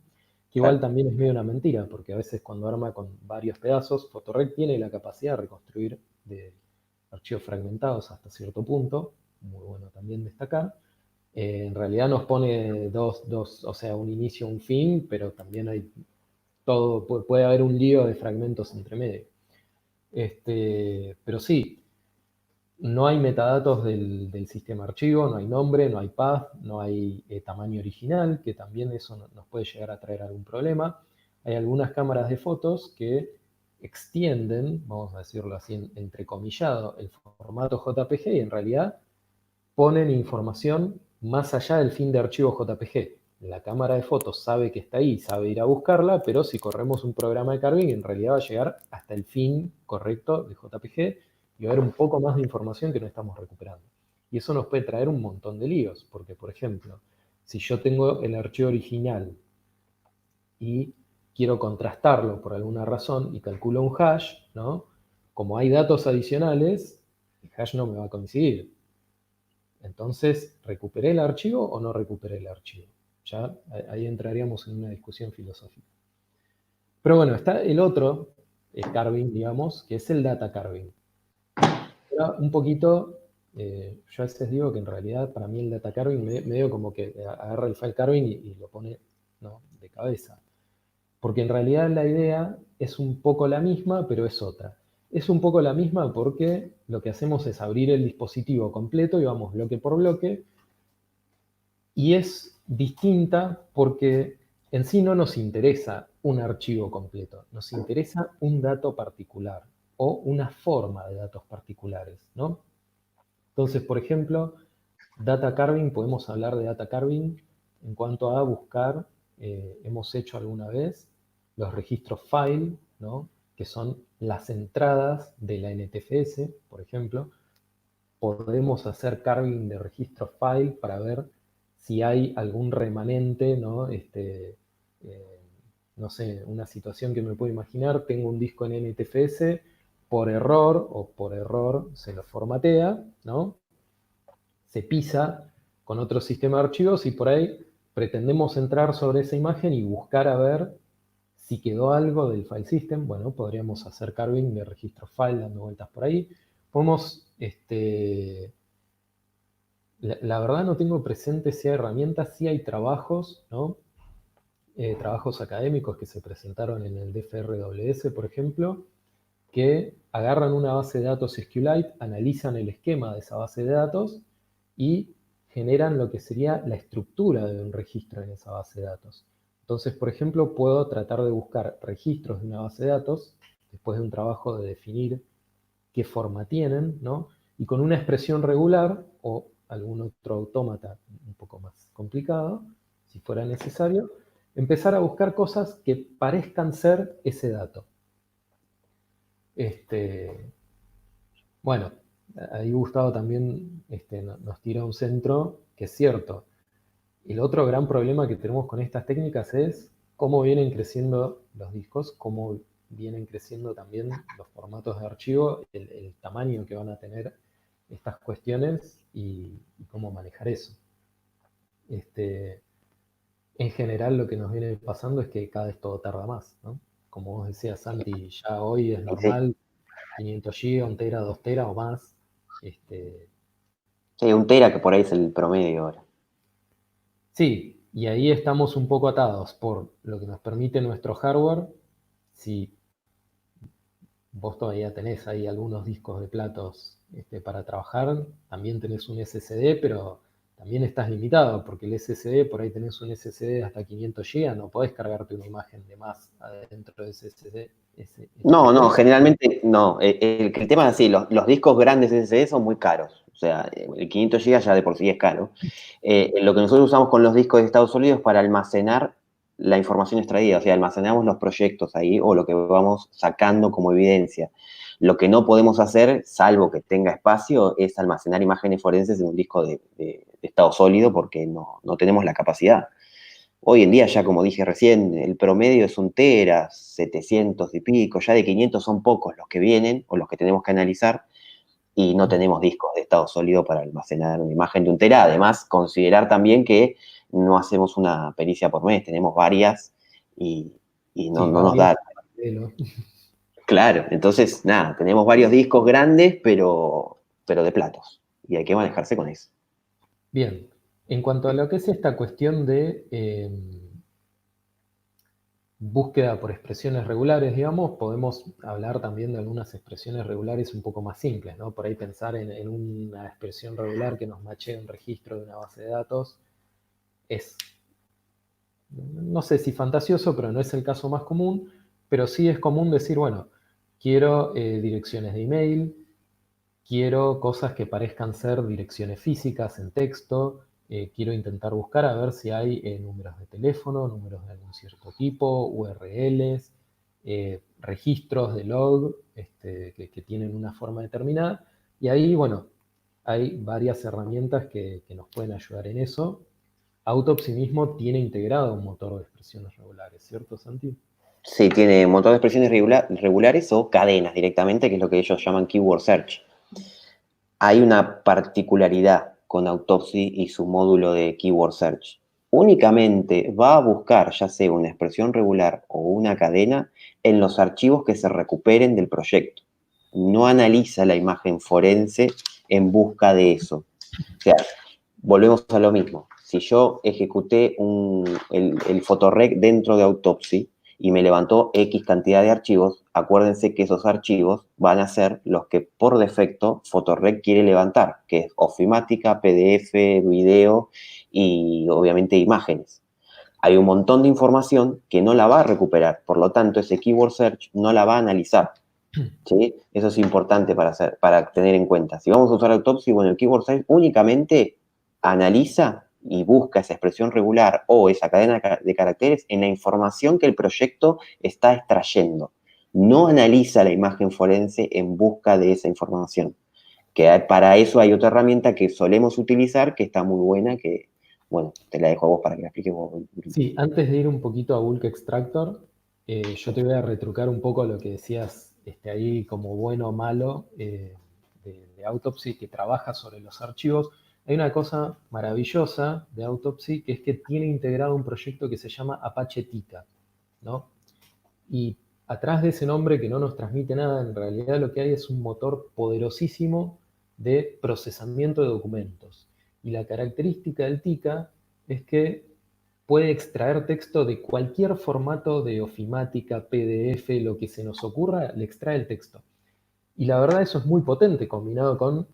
que igual Claro. también es medio una mentira, porque a veces cuando arma con varios pedazos, Photorec tiene la capacidad de reconstruir de archivos fragmentados hasta cierto punto, muy bueno también destacar. En realidad nos pone dos, o sea, un inicio, un fin, pero también hay todo, puede haber un lío de fragmentos entre medio. Pero sí, no hay metadatos del sistema archivo, no hay nombre, no hay path, no hay tamaño original, que también eso nos puede llegar a traer algún problema. Hay algunas cámaras de fotos que extienden, vamos a decirlo así, entrecomillado, el formato JPG y en realidad ponen información más allá del fin de archivo JPG. La cámara de fotos sabe que está ahí, sabe ir a buscarla, pero si corremos un programa de carving, en realidad va a llegar hasta el fin correcto de JPG y va a haber un poco más de información que no estamos recuperando. Y eso nos puede traer un montón de líos, porque por ejemplo, si yo tengo el archivo original y quiero contrastarlo por alguna razón y calculo un hash, ¿no? Como hay datos adicionales, el hash no me va a coincidir. Entonces, ¿recuperé el archivo o no recuperé el archivo? Ya ahí entraríamos en una discusión filosófica. Pero bueno, está el otro carving, digamos, que es el data carving. Era un poquito, yo a veces digo que en realidad para mí el data carving medio como que agarra el file carving y lo pone, ¿no?, de cabeza. Porque en realidad la idea es un poco la misma, pero es otra. Es un poco la misma porque lo que hacemos es abrir el dispositivo completo y vamos bloque por bloque. Y es distinta porque en sí no nos interesa un archivo completo, nos interesa un dato particular o una forma de datos particulares, ¿no? Entonces, por ejemplo, data carving, podemos hablar de data carving en cuanto a buscar, hemos hecho alguna vez los registros file, ¿no?, que son las entradas de la NTFS, por ejemplo, podemos hacer carving de registro file para ver si hay algún remanente, ¿no? No sé, una situación que me puedo imaginar, tengo un disco en NTFS, por error se lo formatea, ¿no? Se pisa con otro sistema de archivos y por ahí pretendemos entrar sobre esa imagen y buscar a ver si quedó algo del file system. Bueno, podríamos hacer carving de registro file dando vueltas por ahí. Podemos, la verdad no tengo presente si hay herramientas, si hay trabajos, ¿no? Trabajos académicos que se presentaron en el DFRWS, por ejemplo, que agarran una base de datos SQLite, analizan el esquema de esa base de datos y generan lo que sería la estructura de un registro en esa base de datos. Entonces, por ejemplo, puedo tratar de buscar registros de una base de datos, después de un trabajo de definir qué forma tienen, ¿no? Y con una expresión regular o algún otro autómata un poco más complicado, si fuera necesario, empezar a buscar cosas que parezcan ser ese dato. Bueno, ahí Gustavo también nos tira un centro que es cierto. El otro gran problema que tenemos con estas técnicas es cómo vienen creciendo los discos, cómo vienen creciendo también los formatos de archivo, el tamaño que van a tener estas cuestiones y cómo manejar eso. En general lo que nos viene pasando es que cada vez todo tarda más, ¿no? Como vos decías, Santi, ya hoy es Sí, normal 500 GB, 1 tera, 2 tera o más. sí, 1 tera que por ahí es el promedio ahora. Sí, y ahí estamos un poco atados por lo que nos permite nuestro hardware. Si vos todavía tenés ahí algunos discos de platos para trabajar, también tenés un SSD, pero también estás limitado, porque el SSD, por ahí tenés un SSD de hasta 500 GB, no podés cargarte una imagen de más adentro de ese SSD. No, generalmente no. El tema es así, los discos grandes SSD son muy caros. O sea, el 500 GB ya de por sí es caro. Lo que nosotros usamos con los discos de estado sólido es para almacenar la información extraída. O sea, almacenamos los proyectos ahí o lo que vamos sacando como evidencia. Lo que no podemos hacer, salvo que tenga espacio, es almacenar imágenes forenses en un disco de estado sólido porque no tenemos la capacidad. Hoy en día ya, como dije recién, el promedio es 1 tera, 700 y pico, ya de 500 son pocos los que vienen o los que tenemos que analizar y no tenemos discos de estado sólido para almacenar una imagen de 1 tera. Además, considerar también que no hacemos una pericia por mes, tenemos varias y, no, Sí, no nos varias. da. Claro, entonces, nada, tenemos varios discos grandes, pero de platos y hay que manejarse con eso. Bien, en cuanto a lo que es esta cuestión de búsqueda por expresiones regulares, digamos, podemos hablar también de algunas expresiones regulares un poco más simples, ¿no? Por ahí pensar en una expresión regular que nos machee un registro de una base de datos es, no sé si fantasioso, pero no es el caso más común, pero sí es común decir, bueno, quiero direcciones de email, quiero cosas que parezcan ser direcciones físicas en texto, quiero intentar buscar a ver si hay números de teléfono, números de algún cierto tipo, URLs, registros de log que tienen una forma determinada. Y ahí, bueno, hay varias herramientas que nos pueden ayudar en eso. Autopsy mismo tiene integrado un motor de expresiones regulares, ¿cierto, Santi? Sí, tiene un montón de expresiones regulares o cadenas directamente, que es lo que ellos llaman keyword search. Hay una particularidad con Autopsy y su módulo de keyword search. Únicamente va a buscar ya sea una expresión regular o una cadena en los archivos que se recuperen del proyecto. No analiza la imagen forense en busca de eso. O sea, volvemos a lo mismo. Si yo ejecuté el photorec dentro de Autopsy y me levantó X cantidad de archivos, acuérdense que esos archivos van a ser los que por defecto photorec quiere levantar, que es ofimática, PDF, video y obviamente imágenes. Hay un montón de información que no la va a recuperar, por lo tanto ese keyword search no la va a analizar. ¿Sí? Eso es importante para tener en cuenta. Si vamos a usar Autopsy, bueno, el keyword search únicamente analiza y busca esa expresión regular o esa cadena de caracteres en la información que el proyecto está extrayendo. No analiza la imagen forense en busca de esa información. Para eso hay otra herramienta que solemos utilizar, que está muy buena, que, bueno, te la dejo a vos para que la expliques vos. Sí, antes de ir un poquito a Bulk Extractor, yo te voy a retrucar un poco lo que decías ahí como bueno o malo de Autopsy, que trabaja sobre los archivos. Hay una cosa maravillosa de Autopsy, que es que tiene integrado un proyecto que se llama Apache Tika, ¿no? Y atrás de ese nombre que no nos transmite nada, en realidad lo que hay es un motor poderosísimo de procesamiento de documentos. Y la característica del Tika es que puede extraer texto de cualquier formato de ofimática, PDF, lo que se nos ocurra, le extrae el texto. Y la verdad eso es muy potente combinado con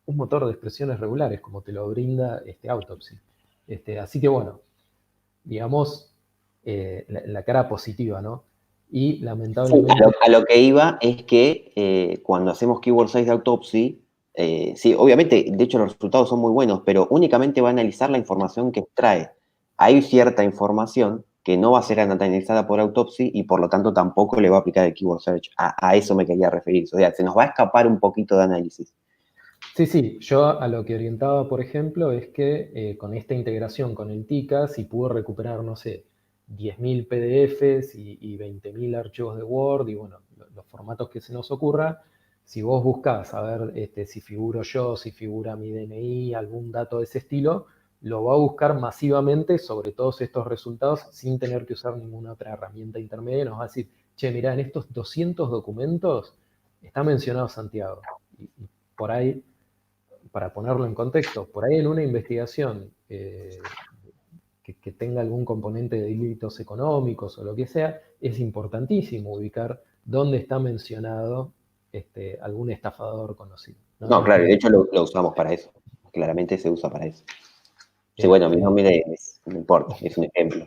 un motor de expresiones regulares, como te lo brinda Autopsy. Así que bueno, digamos, la cara positiva, ¿no? Y Sí, lamentablemente... a lo que iba es que cuando hacemos keyword size de Autopsy, sí, obviamente, de hecho los resultados son muy buenos, pero únicamente va a analizar la información que extrae. Hay cierta información que no va a ser analizada por Autopsy y por lo tanto tampoco le va a aplicar el keyword search. A eso me quería referir. O sea, se nos va a escapar un poquito de análisis. Sí, sí, yo a lo que orientaba, por ejemplo, es que con esta integración con el TICA, si pudo recuperar, no sé, 10.000 PDFs y 20.000 archivos de Word y bueno, los formatos que se nos ocurra, si vos buscás a ver si figuro yo, si figura mi DNI, algún dato de ese estilo, lo va a buscar masivamente sobre todos estos resultados sin tener que usar ninguna otra herramienta intermedia. Nos va a decir, che, mirá, en estos 200 documentos está mencionado Santiago. Y por ahí para ponerlo en contexto, por ahí en una investigación que tenga algún componente de delitos económicos o lo que sea, es importantísimo ubicar dónde está mencionado algún estafador conocido, ¿no? No, claro, de hecho lo usamos para eso. Claramente se usa para eso. Sí, bueno, mi este, nombre no importa, es un ejemplo.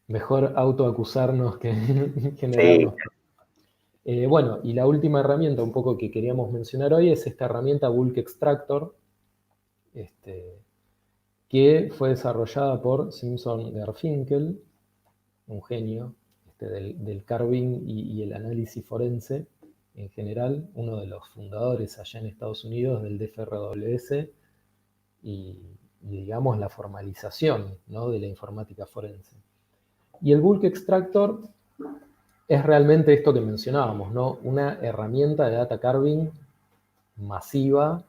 mejor autoacusarnos que Sí, generarnos. Bueno, y la última herramienta un poco que queríamos mencionar hoy es esta herramienta Bulk Extractor, este, que fue desarrollada por Simpson Garfinkel, un genio del carving y el análisis forense en general, uno de los fundadores allá en Estados Unidos del DFRWS y digamos la formalización, ¿no?, de la informática forense. Y el Bulk Extractor es realmente esto que mencionábamos, ¿no?, una herramienta de data carving masiva,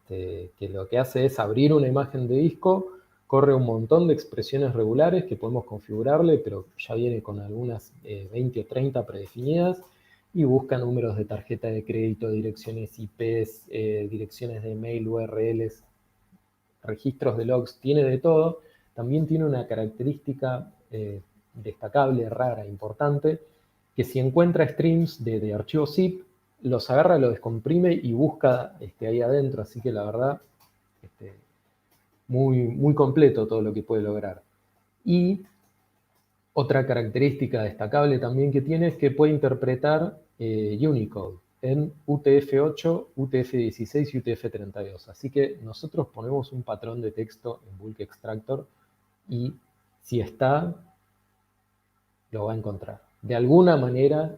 que lo que hace es abrir una imagen de disco, corre un montón de expresiones regulares que podemos configurarle, pero ya viene con algunas 20 o 30 predefinidas, y busca números de tarjeta de crédito, direcciones IPs, direcciones de mail, URLs, registros de logs, tiene de todo. También tiene una característica destacable, rara, importante, que si encuentra streams de archivos zip, los agarra, los descomprime y busca ahí adentro. Así que la verdad, este, muy, muy completo todo lo que puede lograr. Y otra característica destacable también que tiene es que puede interpretar Unicode en UTF-8, UTF-16 y UTF-32. Así que nosotros ponemos un patrón de texto en Bulk Extractor y si está, lo va a encontrar. De alguna manera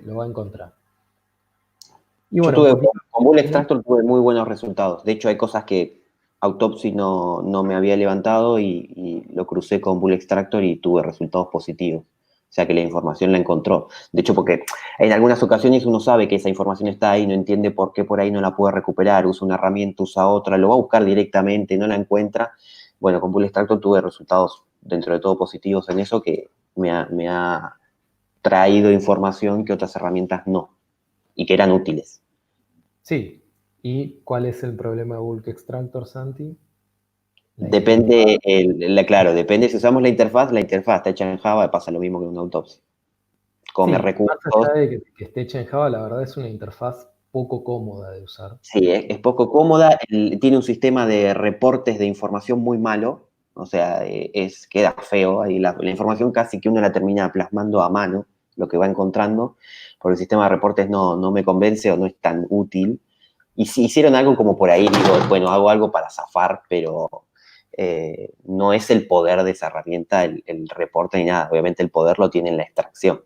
lo va a encontrar. Y yo bueno, un tuve, poquito... con Bull ¿Mm? Extractor tuve muy buenos resultados. De hecho, hay cosas que Autopsy no me había levantado y lo crucé con Bull Extractor y tuve resultados positivos. O sea que la información la encontró. De hecho, porque en algunas ocasiones uno sabe que esa información está ahí, no entiende por qué por ahí no la puede recuperar, usa una herramienta, usa otra, lo va a buscar directamente, no la encuentra. Bueno, con Bull Extractor tuve resultados dentro de todo positivos en eso que me ha traído información que otras herramientas no y que eran útiles. Sí. ¿Y cuál es el problema de Bulk Extractor, Santi? La interfaz. Depende, claro, depende si usamos la interfaz está hecha en Java, pasa lo mismo que en una autopsia. Come Sí, más recursos, allá de que esté hecha en Java, la verdad es una interfaz poco cómoda de usar. sí, es poco cómoda, tiene un sistema de reportes de información muy malo, o sea, queda feo, ahí la información casi que uno la termina plasmando a mano, lo que va encontrando, porque el sistema de reportes no me convence o no es tan útil. Y si hicieron algo como por ahí, digo, bueno, hago algo para zafar, pero no es el poder de esa herramienta el reporte ni nada. Obviamente el poder lo tiene en la extracción.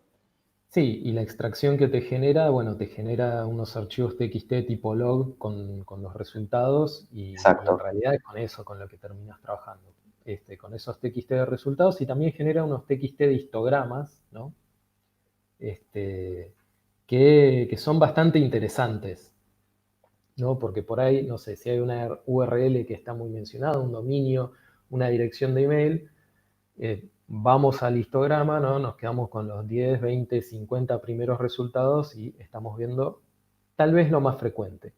Sí, y la extracción que te genera, bueno, te genera unos archivos TXT tipo log con los resultados y en Exacto. realidad es con eso con lo que terminas trabajando. Con esos TXT de resultados y también genera unos TXT de histogramas, ¿no? Este, que son bastante interesantes, ¿no? Porque por ahí, no sé, si hay una URL que está muy mencionada, un dominio, una dirección de email, vamos al histograma, ¿no? Nos quedamos con los 10, 20, 50 primeros resultados y estamos viendo tal vez lo más frecuente.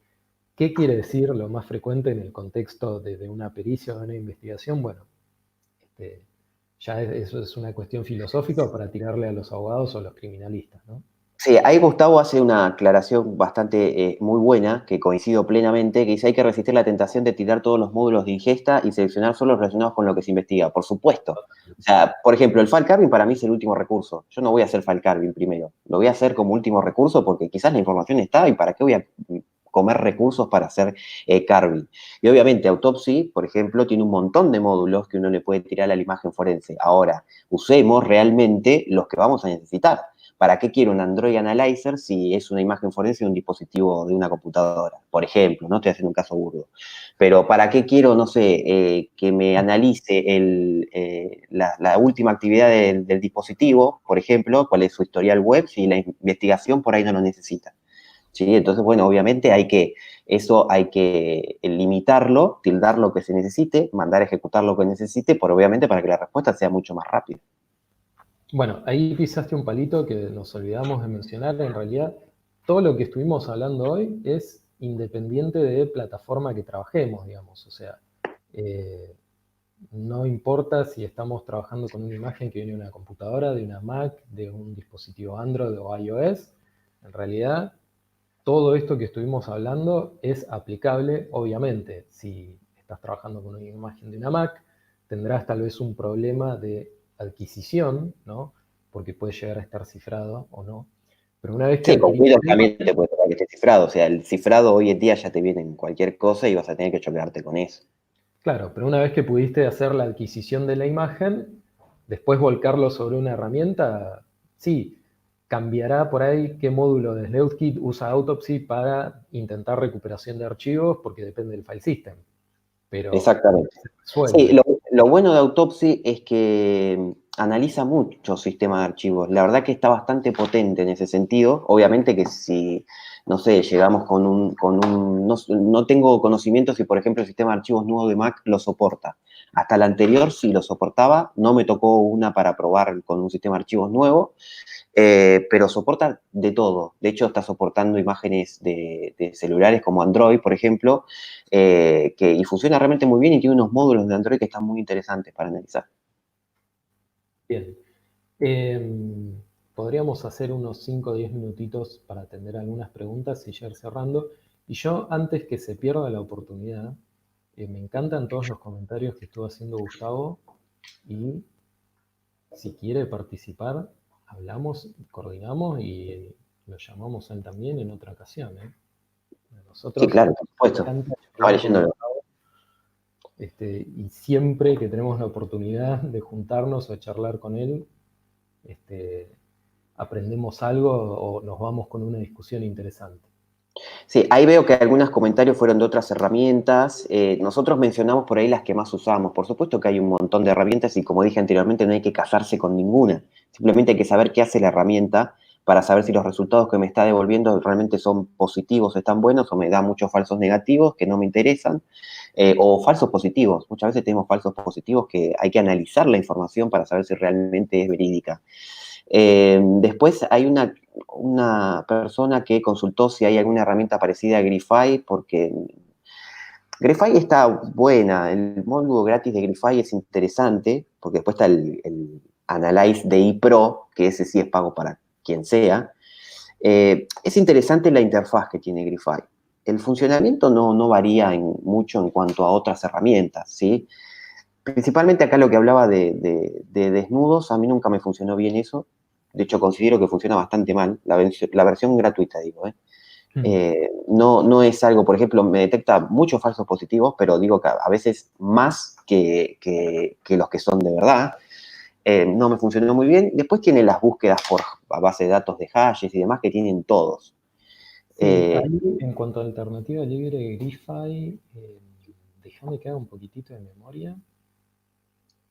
¿Qué quiere decir lo más frecuente en el contexto de una pericia o de una investigación? Bueno, este, ya eso es una cuestión filosófica para tirarle a los abogados o a los criminalistas, ¿no? Sí, ahí Gustavo hace una aclaración bastante muy buena, que coincido plenamente, que dice hay que resistir la tentación de tirar todos los módulos de ingesta y seleccionar solo los relacionados con lo que se investiga, por supuesto. O sea, por ejemplo, el file carving para mí es el último recurso. Yo no voy a hacer file carving primero, lo voy a hacer como último recurso porque quizás la información está y para qué voy a comer recursos para hacer carving. Y obviamente Autopsy, por ejemplo, tiene un montón de módulos que uno le puede tirar a la imagen forense. Ahora, usemos realmente los que vamos a necesitar. ¿Para qué quiero un Android Analyzer si es una imagen forense de un dispositivo de una computadora? Por ejemplo, no estoy haciendo un caso burdo. Pero ¿para qué quiero, no sé, que me analice la última actividad del dispositivo, por ejemplo, cuál es su historial web, si la investigación por ahí no lo necesita? ¿Sí? Entonces, bueno, obviamente eso hay que limitarlo, tildar lo que se necesite, mandar a ejecutar lo que necesite, obviamente para que la respuesta sea mucho más rápida. Bueno, ahí pisaste un palito que nos olvidamos de mencionar. En realidad, todo lo que estuvimos hablando hoy es independiente de plataforma que trabajemos, digamos. O sea, eh, no importa si estamos trabajando con una imagen que viene de una computadora, de una Mac, de un dispositivo Android o iOS. En realidad, todo esto que estuvimos hablando es aplicable, obviamente. Si estás trabajando con una imagen de una Mac, tendrás tal vez un problema de adquisición, ¿no? Porque puede llegar a estar cifrado o no. Pero una vez que Sí, con adquiriste Windows la también imagen, te puede tocar que esté cifrado. O sea, el cifrado hoy en día ya te viene en cualquier cosa y vas a tener que chocarte con eso. claro, pero una vez que pudiste hacer la adquisición de la imagen, después volcarlo sobre una herramienta, sí, cambiará por ahí qué módulo de SleuthKit usa Autopsy para intentar recuperación de archivos, porque depende del file system, pero Exactamente. se Sí, resuelve. lo bueno de Autopsy es que analiza mucho sistema de archivos. La verdad que está bastante potente en ese sentido. Obviamente que si, no sé, llegamos no tengo conocimiento si, por ejemplo, el sistema de archivos nuevo de Mac lo soporta. Hasta el anterior sí lo soportaba, no me tocó una para probar con un sistema de archivos nuevo, pero soporta de todo. De hecho, está soportando imágenes de celulares como Android, por ejemplo, y funciona realmente muy bien y tiene unos módulos de Android que están muy interesantes para analizar. Bien. Podríamos hacer unos 5 o 10 minutitos para atender algunas preguntas y ya ir cerrando. Y yo, antes que se pierda la oportunidad, me encantan todos los comentarios que estuvo haciendo Gustavo y si quiere participar, hablamos, coordinamos y lo llamamos a él también en otra ocasión, ¿eh? A Sí, nosotros claro, por nos supuesto. encanta Estaba charlar con leyéndolo. Gustavo, y siempre que tenemos la oportunidad de juntarnos o charlar con él, este, aprendemos algo o nos vamos con una discusión interesante. Sí, ahí veo que algunos comentarios fueron de otras herramientas. Nosotros mencionamos por ahí las que más usamos. Por supuesto que hay un montón de herramientas y como dije anteriormente, no hay que casarse con ninguna. Simplemente hay que saber qué hace la herramienta para saber si los resultados que me está devolviendo realmente son positivos, están buenos o me da muchos falsos negativos que no me interesan, o falsos positivos. Muchas veces tenemos falsos positivos que hay que analizar la información para saber si realmente es verídica. Después hay una persona que consultó si hay alguna herramienta parecida a Grify, porque Grify está buena, el módulo gratis de Grify es interesante, porque después está el Analyze DI Pro, que ese sí es pago para quien sea. Es interesante la interfaz que tiene Grify. El funcionamiento no varía mucho en cuanto a otras herramientas, ¿sí? Principalmente acá lo que hablaba de desnudos, a mí nunca me funcionó bien eso. De hecho, considero que funciona bastante mal, la versión gratuita, digo. Mm. No es algo, por ejemplo, me detecta muchos falsos positivos, pero digo que a veces más que los que son de verdad. no me funcionó muy bien. Después tiene las búsquedas por a base de datos de hashes y demás que tienen todos. Sí, ahí en cuanto a alternativa libre, Grify, déjame que haga un poquitito de memoria.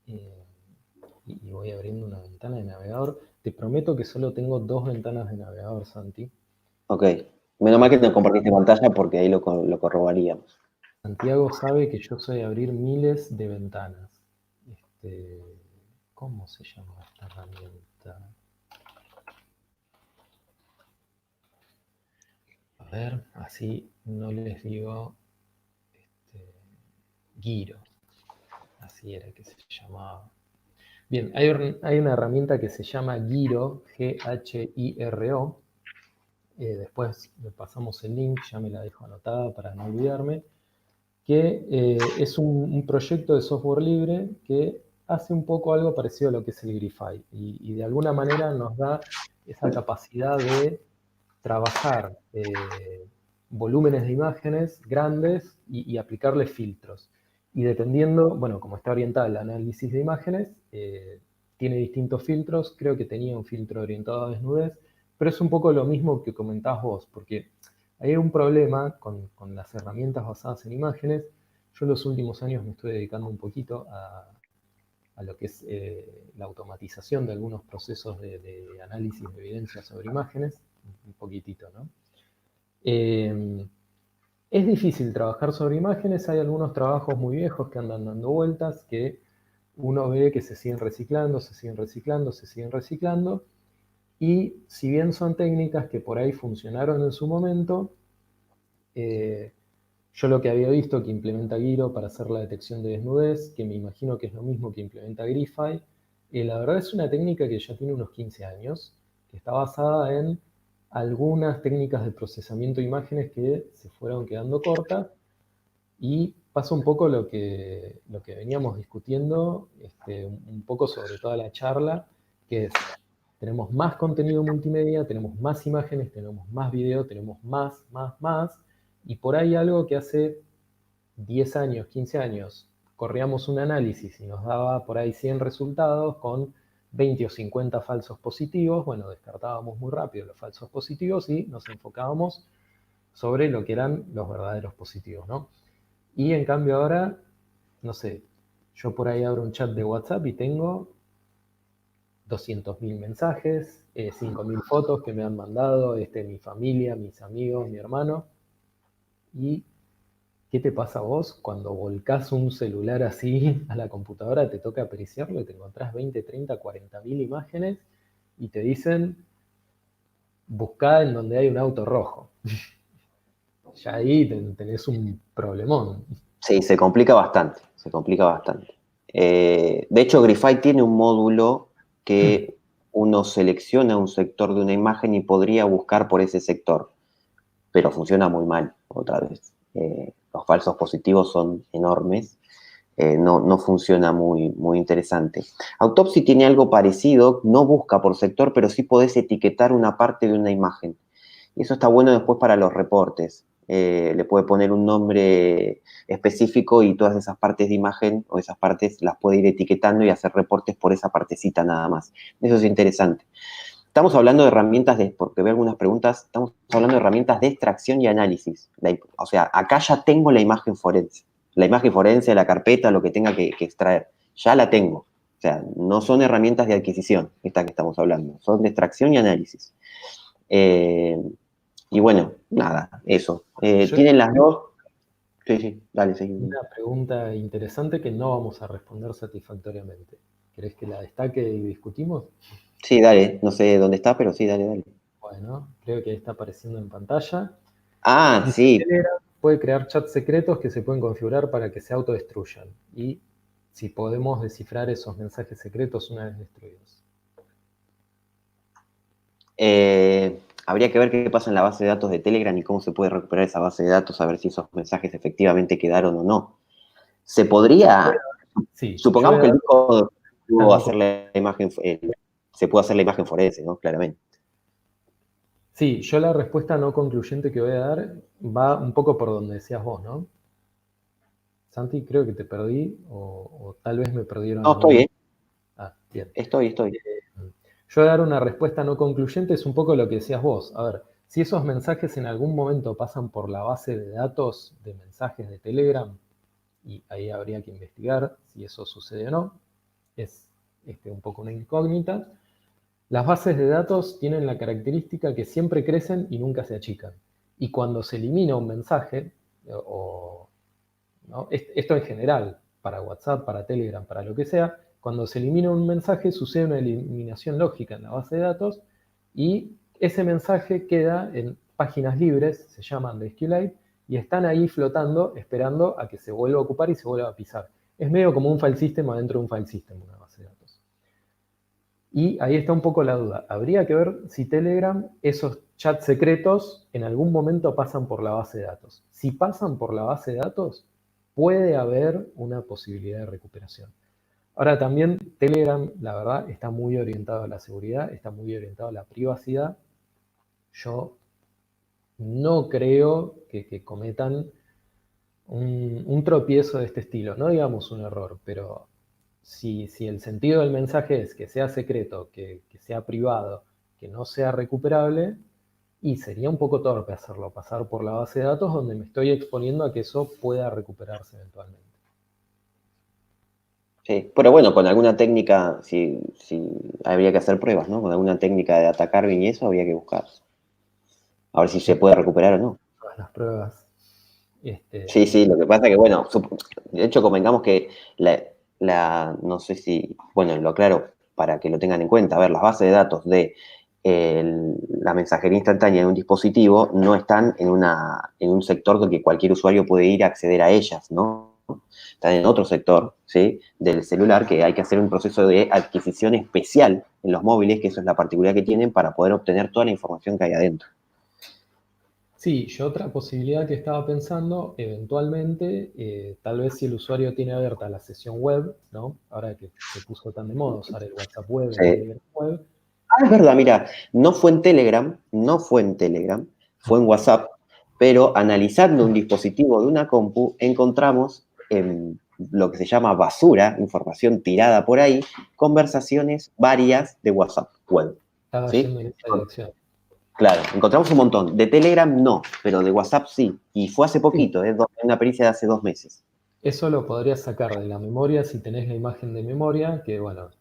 Y voy abriendo una ventana de navegador. Te prometo que solo tengo 2 ventanas de navegador, Santi. Ok. Menos mal que te compartiste pantalla porque ahí lo corroboraríamos. Santiago sabe que yo soy abrir miles de ventanas. Este, ¿cómo se llama esta herramienta? A ver, así no les digo Giro. Así era que se llamaba. Bien, hay una herramienta que se llama Giro, G-H-I-R-O. Después le pasamos el link, ya me la dejo anotada para no olvidarme, que es un proyecto de software libre que hace un poco algo parecido a lo que es el Grify y de alguna manera nos da esa capacidad de trabajar volúmenes de imágenes grandes y aplicarle filtros. Y dependiendo, bueno, como está orientada el análisis de imágenes, tiene distintos filtros. Creo que tenía un filtro orientado a desnudez, pero es un poco lo mismo que comentabas vos, porque hay un problema con las herramientas basadas en imágenes. Yo en los últimos años me estoy dedicando un poquito a lo que es la automatización de algunos procesos de análisis de evidencia sobre imágenes, un poquitito, ¿no? Es difícil trabajar sobre imágenes, hay algunos trabajos muy viejos que andan dando vueltas, que uno ve que se siguen reciclando, se siguen reciclando, se siguen reciclando, y si bien son técnicas que por ahí funcionaron en su momento, yo lo que había visto que implementa Giro para hacer la detección de desnudez, que me imagino que es lo mismo que implementa Grify, la verdad es una técnica que ya tiene unos 15 años, que está basada en algunas técnicas de procesamiento de imágenes que se fueron quedando cortas y pasa un poco lo que veníamos discutiendo, un poco sobre toda la charla, que es, tenemos más contenido multimedia, tenemos más imágenes, tenemos más video, tenemos más, y por ahí algo que hace 10 años, 15 años, corríamos un análisis y nos daba por ahí 100 resultados con 20 o 50 falsos positivos, bueno, descartábamos muy rápido los falsos positivos y nos enfocábamos sobre lo que eran los verdaderos positivos, ¿no? Y en cambio ahora, no sé, yo por ahí abro un chat de WhatsApp y tengo 200.000 mensajes, 5.000 fotos que me han mandado mi familia, mis amigos, mi hermano. ¿Y qué te pasa a vos cuando volcás un celular así a la computadora, te toca apreciarlo y te encontrás 20, 30, 40.000 imágenes y te dicen, buscá en donde hay un auto rojo? Ya ahí tenés un problemón. Sí, se complica bastante, se complica bastante. De hecho, Grify tiene un módulo que uno selecciona un sector de una imagen y podría buscar por ese sector, pero funciona muy mal, otra vez. Los falsos positivos son enormes, no funciona muy interesante. Autopsy tiene algo parecido, no busca por sector, pero sí podés etiquetar una parte de una imagen. Y eso está bueno después para los reportes. Le puede poner un nombre específico y todas esas partes de imagen o esas partes las puede ir etiquetando y hacer reportes por esa partecita nada más. Eso es interesante. Estamos hablando de herramientas, porque veo algunas preguntas, estamos hablando de herramientas de extracción y análisis. O sea, acá ya tengo la imagen forense. La imagen forense, la carpeta, lo que tenga que extraer. Ya la tengo. O sea, no son herramientas de adquisición, esta que estamos hablando. Son de extracción y análisis. Y bueno, nada, eso. Yo Tienen las dos. Sí, sí, dale, seguimos. una pregunta interesante que no vamos a responder satisfactoriamente. ¿Querés que la destaque y discutimos? Sí, dale, no sé dónde está, pero sí, dale, dale. Bueno, creo que ahí está apareciendo en pantalla. Ah, Dice, sí. Telegram puede crear chats secretos que se pueden configurar para que se autodestruyan. Y si podemos descifrar esos mensajes secretos una vez destruidos. Habría que ver qué pasa en la base de datos de Telegram y cómo se puede recuperar esa base de datos, a ver si esos mensajes efectivamente quedaron o no. Se podría, Sí, yo voy supongamos a que el dar disco pudo una hacer la imagen, se pudo hacer la imagen forense, ¿no? Claramente. Sí, yo la respuesta no concluyente que voy a dar va un poco por donde decías vos, ¿no? Santi, creo que te perdí o tal vez me perdieron No, a estoy mí. bien. Bien. Estoy. Yo dar una respuesta no concluyente es un poco lo que decías vos. A ver, si esos mensajes en algún momento pasan por la base de datos de mensajes de Telegram, y ahí habría que investigar si eso sucede o no, es un poco una incógnita. Las bases de datos tienen la característica que siempre crecen y nunca se achican. Y cuando se elimina un mensaje, ¿no? Esto en general, para WhatsApp, para Telegram, para lo que sea, cuando se elimina un mensaje sucede una eliminación lógica en la base de datos y ese mensaje queda en páginas libres, se llaman de SQLite, y están ahí flotando esperando a que se vuelva a ocupar y se vuelva a pisar. Es medio como un file system adentro de un file system, una base de datos. Y ahí está un poco la duda. Habría que ver si Telegram, esos chats secretos, en algún momento pasan por la base de datos. Si pasan por la base de datos, puede haber una posibilidad de recuperación. Ahora también Telegram, la verdad, está muy orientado a la seguridad, está muy orientado a la privacidad. Yo no creo que cometan un tropiezo de este estilo, no digamos un error, pero si el sentido del mensaje es que sea secreto, que sea privado, que no sea recuperable, y sería un poco torpe hacerlo pasar por la base de datos donde me estoy exponiendo a que eso pueda recuperarse eventualmente. Sí, pero bueno, con alguna técnica, si habría que hacer pruebas, ¿no? Con alguna técnica de data carving y eso habría que buscar. A ver si se puede recuperar o no. Todas las pruebas. Sí, lo que pasa es que, bueno, de hecho convengamos que no sé si, bueno, lo aclaro para que lo tengan en cuenta, a ver, las bases de datos de la mensajería instantánea de un dispositivo no están en un sector del que cualquier usuario puede ir a acceder a ellas, ¿no? Están en otro sector, ¿sí? Del celular, que hay que hacer un proceso de adquisición especial en los móviles, que eso es la particularidad que tienen para poder obtener toda la información que hay adentro. Sí, yo otra posibilidad que estaba pensando, eventualmente, tal vez si el usuario tiene abierta la sesión web, ¿no? Ahora que se puso tan de moda usar el WhatsApp web, el Sí. Telegram web. Ah, es verdad, mira, no fue en Telegram, fue en WhatsApp, pero analizando un dispositivo de una compu, encontramos en lo que se llama basura, información tirada por ahí, conversaciones varias de WhatsApp web. Estaba ¿Sí? yendo en esa dirección. Claro, encontramos un montón. De Telegram no, pero de WhatsApp sí. Y fue hace Sí, poquito, una pericia de hace 2 meses. eso lo podrías sacar de la memoria si tenés la imagen de memoria, que bueno,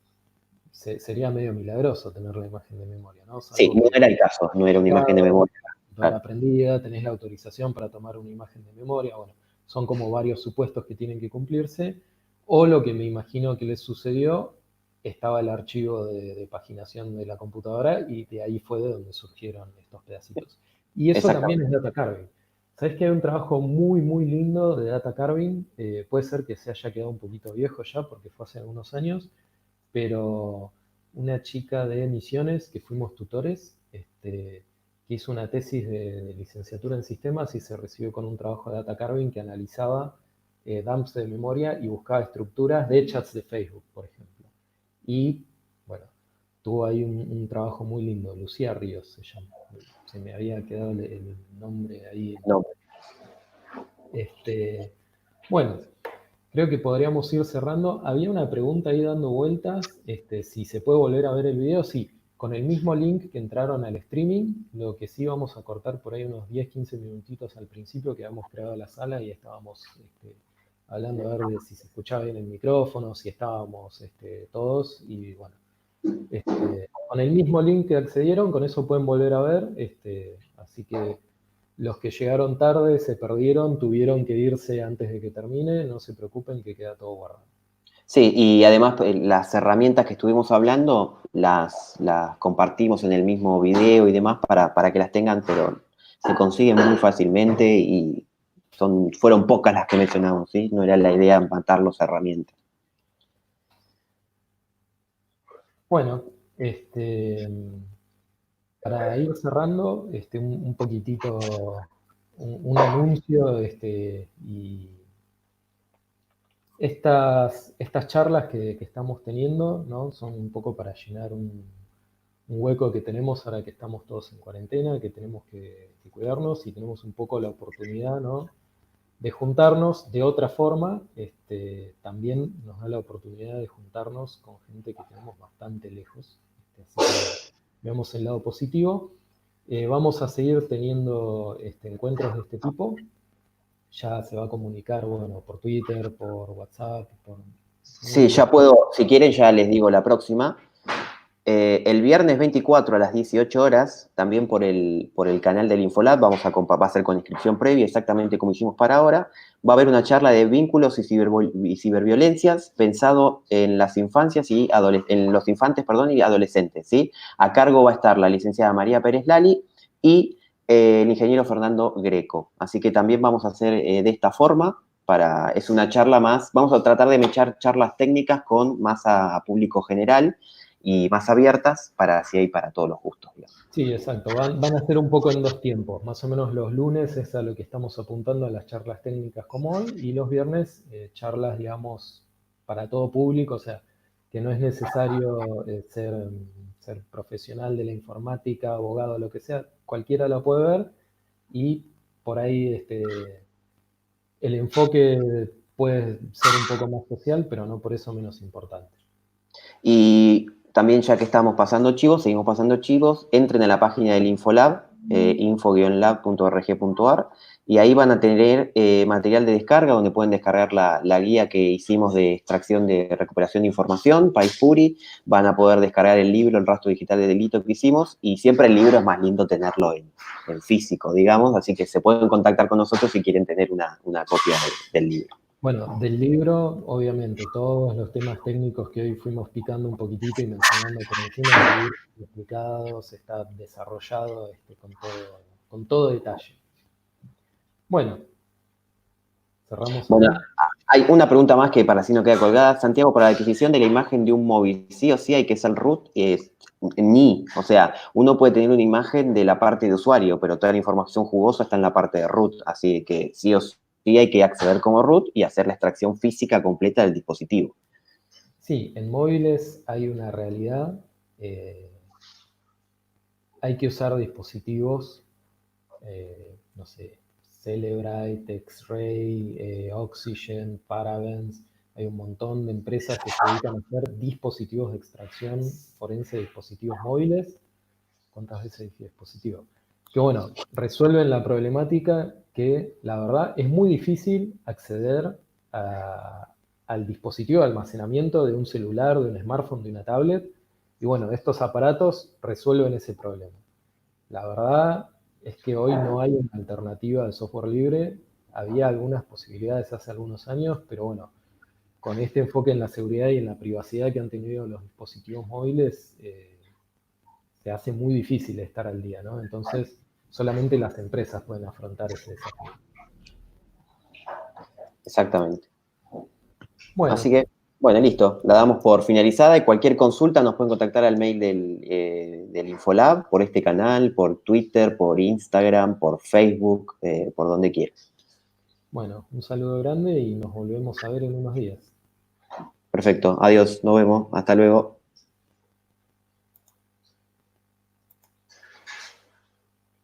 sería medio milagroso tener la imagen de memoria, ¿no? Sí, Salvo no que era el caso, no era una imagen de memoria. computadora Claro. prendida, tenés la autorización para tomar una imagen de memoria, bueno, son como varios supuestos que tienen que cumplirse, o lo que me imagino que les sucedió, estaba el archivo de paginación de la computadora y de ahí fue de donde surgieron estos pedacitos. Y eso también es Exactamente. data carving. Sabes que hay un trabajo muy, muy lindo de data carving, puede ser que se haya quedado un poquito viejo ya porque fue hace algunos años, pero una chica de Misiones, que fuimos tutores, que hizo una tesis de licenciatura en sistemas y se recibió con un trabajo de data carving que analizaba dumps de memoria y buscaba estructuras de chats de Facebook, por ejemplo. Y bueno, tuvo ahí un trabajo muy lindo, Lucía Ríos se llama. Se me había quedado el nombre ahí. No, Este, bueno, creo que podríamos ir cerrando. Había una pregunta ahí dando vueltas, si se puede volver a ver el video. Sí, con el mismo link que entraron al streaming, lo que sí vamos a cortar por ahí unos 10, 15 minutitos al principio que habíamos creado la sala y estábamos hablando a ver de si se escuchaba bien el micrófono, si estábamos todos y bueno, con el mismo link que accedieron, con eso pueden volver a ver, así que los que llegaron tarde, se perdieron, tuvieron que irse antes de que termine, no se preocupen que queda todo guardado. sí, y además las herramientas que estuvimos hablando las compartimos en el mismo video y demás para que las tengan, pero se consiguen muy fácilmente y fueron pocas las que mencionamos, ¿sí? No era la idea matar las herramientas. Bueno, para ir cerrando, un poquitito, un anuncio, y estas charlas que estamos teniendo, ¿no? Son un poco para llenar un hueco que tenemos ahora que estamos todos en cuarentena, que tenemos que cuidarnos y tenemos un poco la oportunidad, ¿no? de juntarnos de otra forma, también nos da la oportunidad de juntarnos con gente que tenemos bastante lejos. Así que vemos el lado positivo. Vamos a seguir teniendo encuentros de este tipo. Ya se va a comunicar, bueno, por Twitter, por WhatsApp, por Sí, ya puedo, si quieren ya les digo la próxima. El viernes 24 a las 18 horas, también por el canal del Infolab, va a ser con inscripción previa, exactamente como hicimos para ahora. Va a haber una charla de vínculos y ciberviolencias pensado en las infancias y en los infantes, perdón, y adolescentes, ¿sí? A cargo va a estar la licenciada María Pérez Lali y el ingeniero Fernando Greco. Así que también vamos a hacer de esta forma. Es una charla más, vamos a tratar de mechar charlas técnicas con más a público general y más abiertas para así hay para todos los gustos, digamos. Sí, exacto. Van a ser un poco en dos tiempos. Más o menos los lunes es a lo que estamos apuntando a las charlas técnicas como hoy, y los viernes charlas, digamos, para todo público, o sea, que no es necesario ser profesional de la informática, abogado, lo que sea, cualquiera la puede ver, y por ahí el enfoque puede ser un poco más social, pero no por eso menos importante. Y también, ya que estamos pasando chivos, seguimos pasando chivos, entren a la página del Infolab, info-lab.org.ar, y ahí van a tener material de descarga, donde pueden descargar la guía que hicimos de extracción de recuperación de información, PyFuri, van a poder descargar el libro, el rastro digital de delito que hicimos, y siempre el libro es más lindo tenerlo en físico, digamos, así que se pueden contactar con nosotros si quieren tener una copia del libro. Bueno, del libro, obviamente, todos los temas técnicos que hoy fuimos picando un poquitito y mencionando por encima, el libro está explicado, se está desarrollado con todo detalle. Bueno, cerramos Bueno, ahí. hay una pregunta más que para si no queda colgada. Santiago, para la adquisición de la imagen de un móvil, sí o sí hay que ser root, ni, o sea, uno puede tener una imagen de la parte de usuario, pero toda la información jugosa está en la parte de root, así que sí o sí hay que acceder como root y hacer la extracción física completa del dispositivo. Sí, en móviles hay una realidad. Hay que usar dispositivos, no sé, Celebrite, X-Ray, Oxygen, Parabens. Hay un montón de empresas que se dedican a hacer dispositivos de extracción forense de dispositivos móviles. ¿Cuántas veces dije dispositivo? Que bueno, resuelven la problemática que la verdad es muy difícil acceder al dispositivo de almacenamiento de un celular, de un smartphone, de una tablet. Y bueno, estos aparatos resuelven ese problema. La verdad es que hoy no hay una alternativa de software libre. Había algunas posibilidades hace algunos años, pero bueno, con este enfoque en la seguridad y en la privacidad que han tenido los dispositivos móviles, se hace muy difícil estar al día, ¿no? Entonces, solamente las empresas pueden afrontar ese desafío. Exactamente. Así Bueno, que, bueno, listo, la damos por finalizada y cualquier consulta nos pueden contactar al mail del Infolab, por este canal, por Twitter, por Instagram, por Facebook, por donde quieran. bueno, un saludo grande y nos volvemos a ver en unos días. Perfecto, adiós, nos vemos, hasta luego.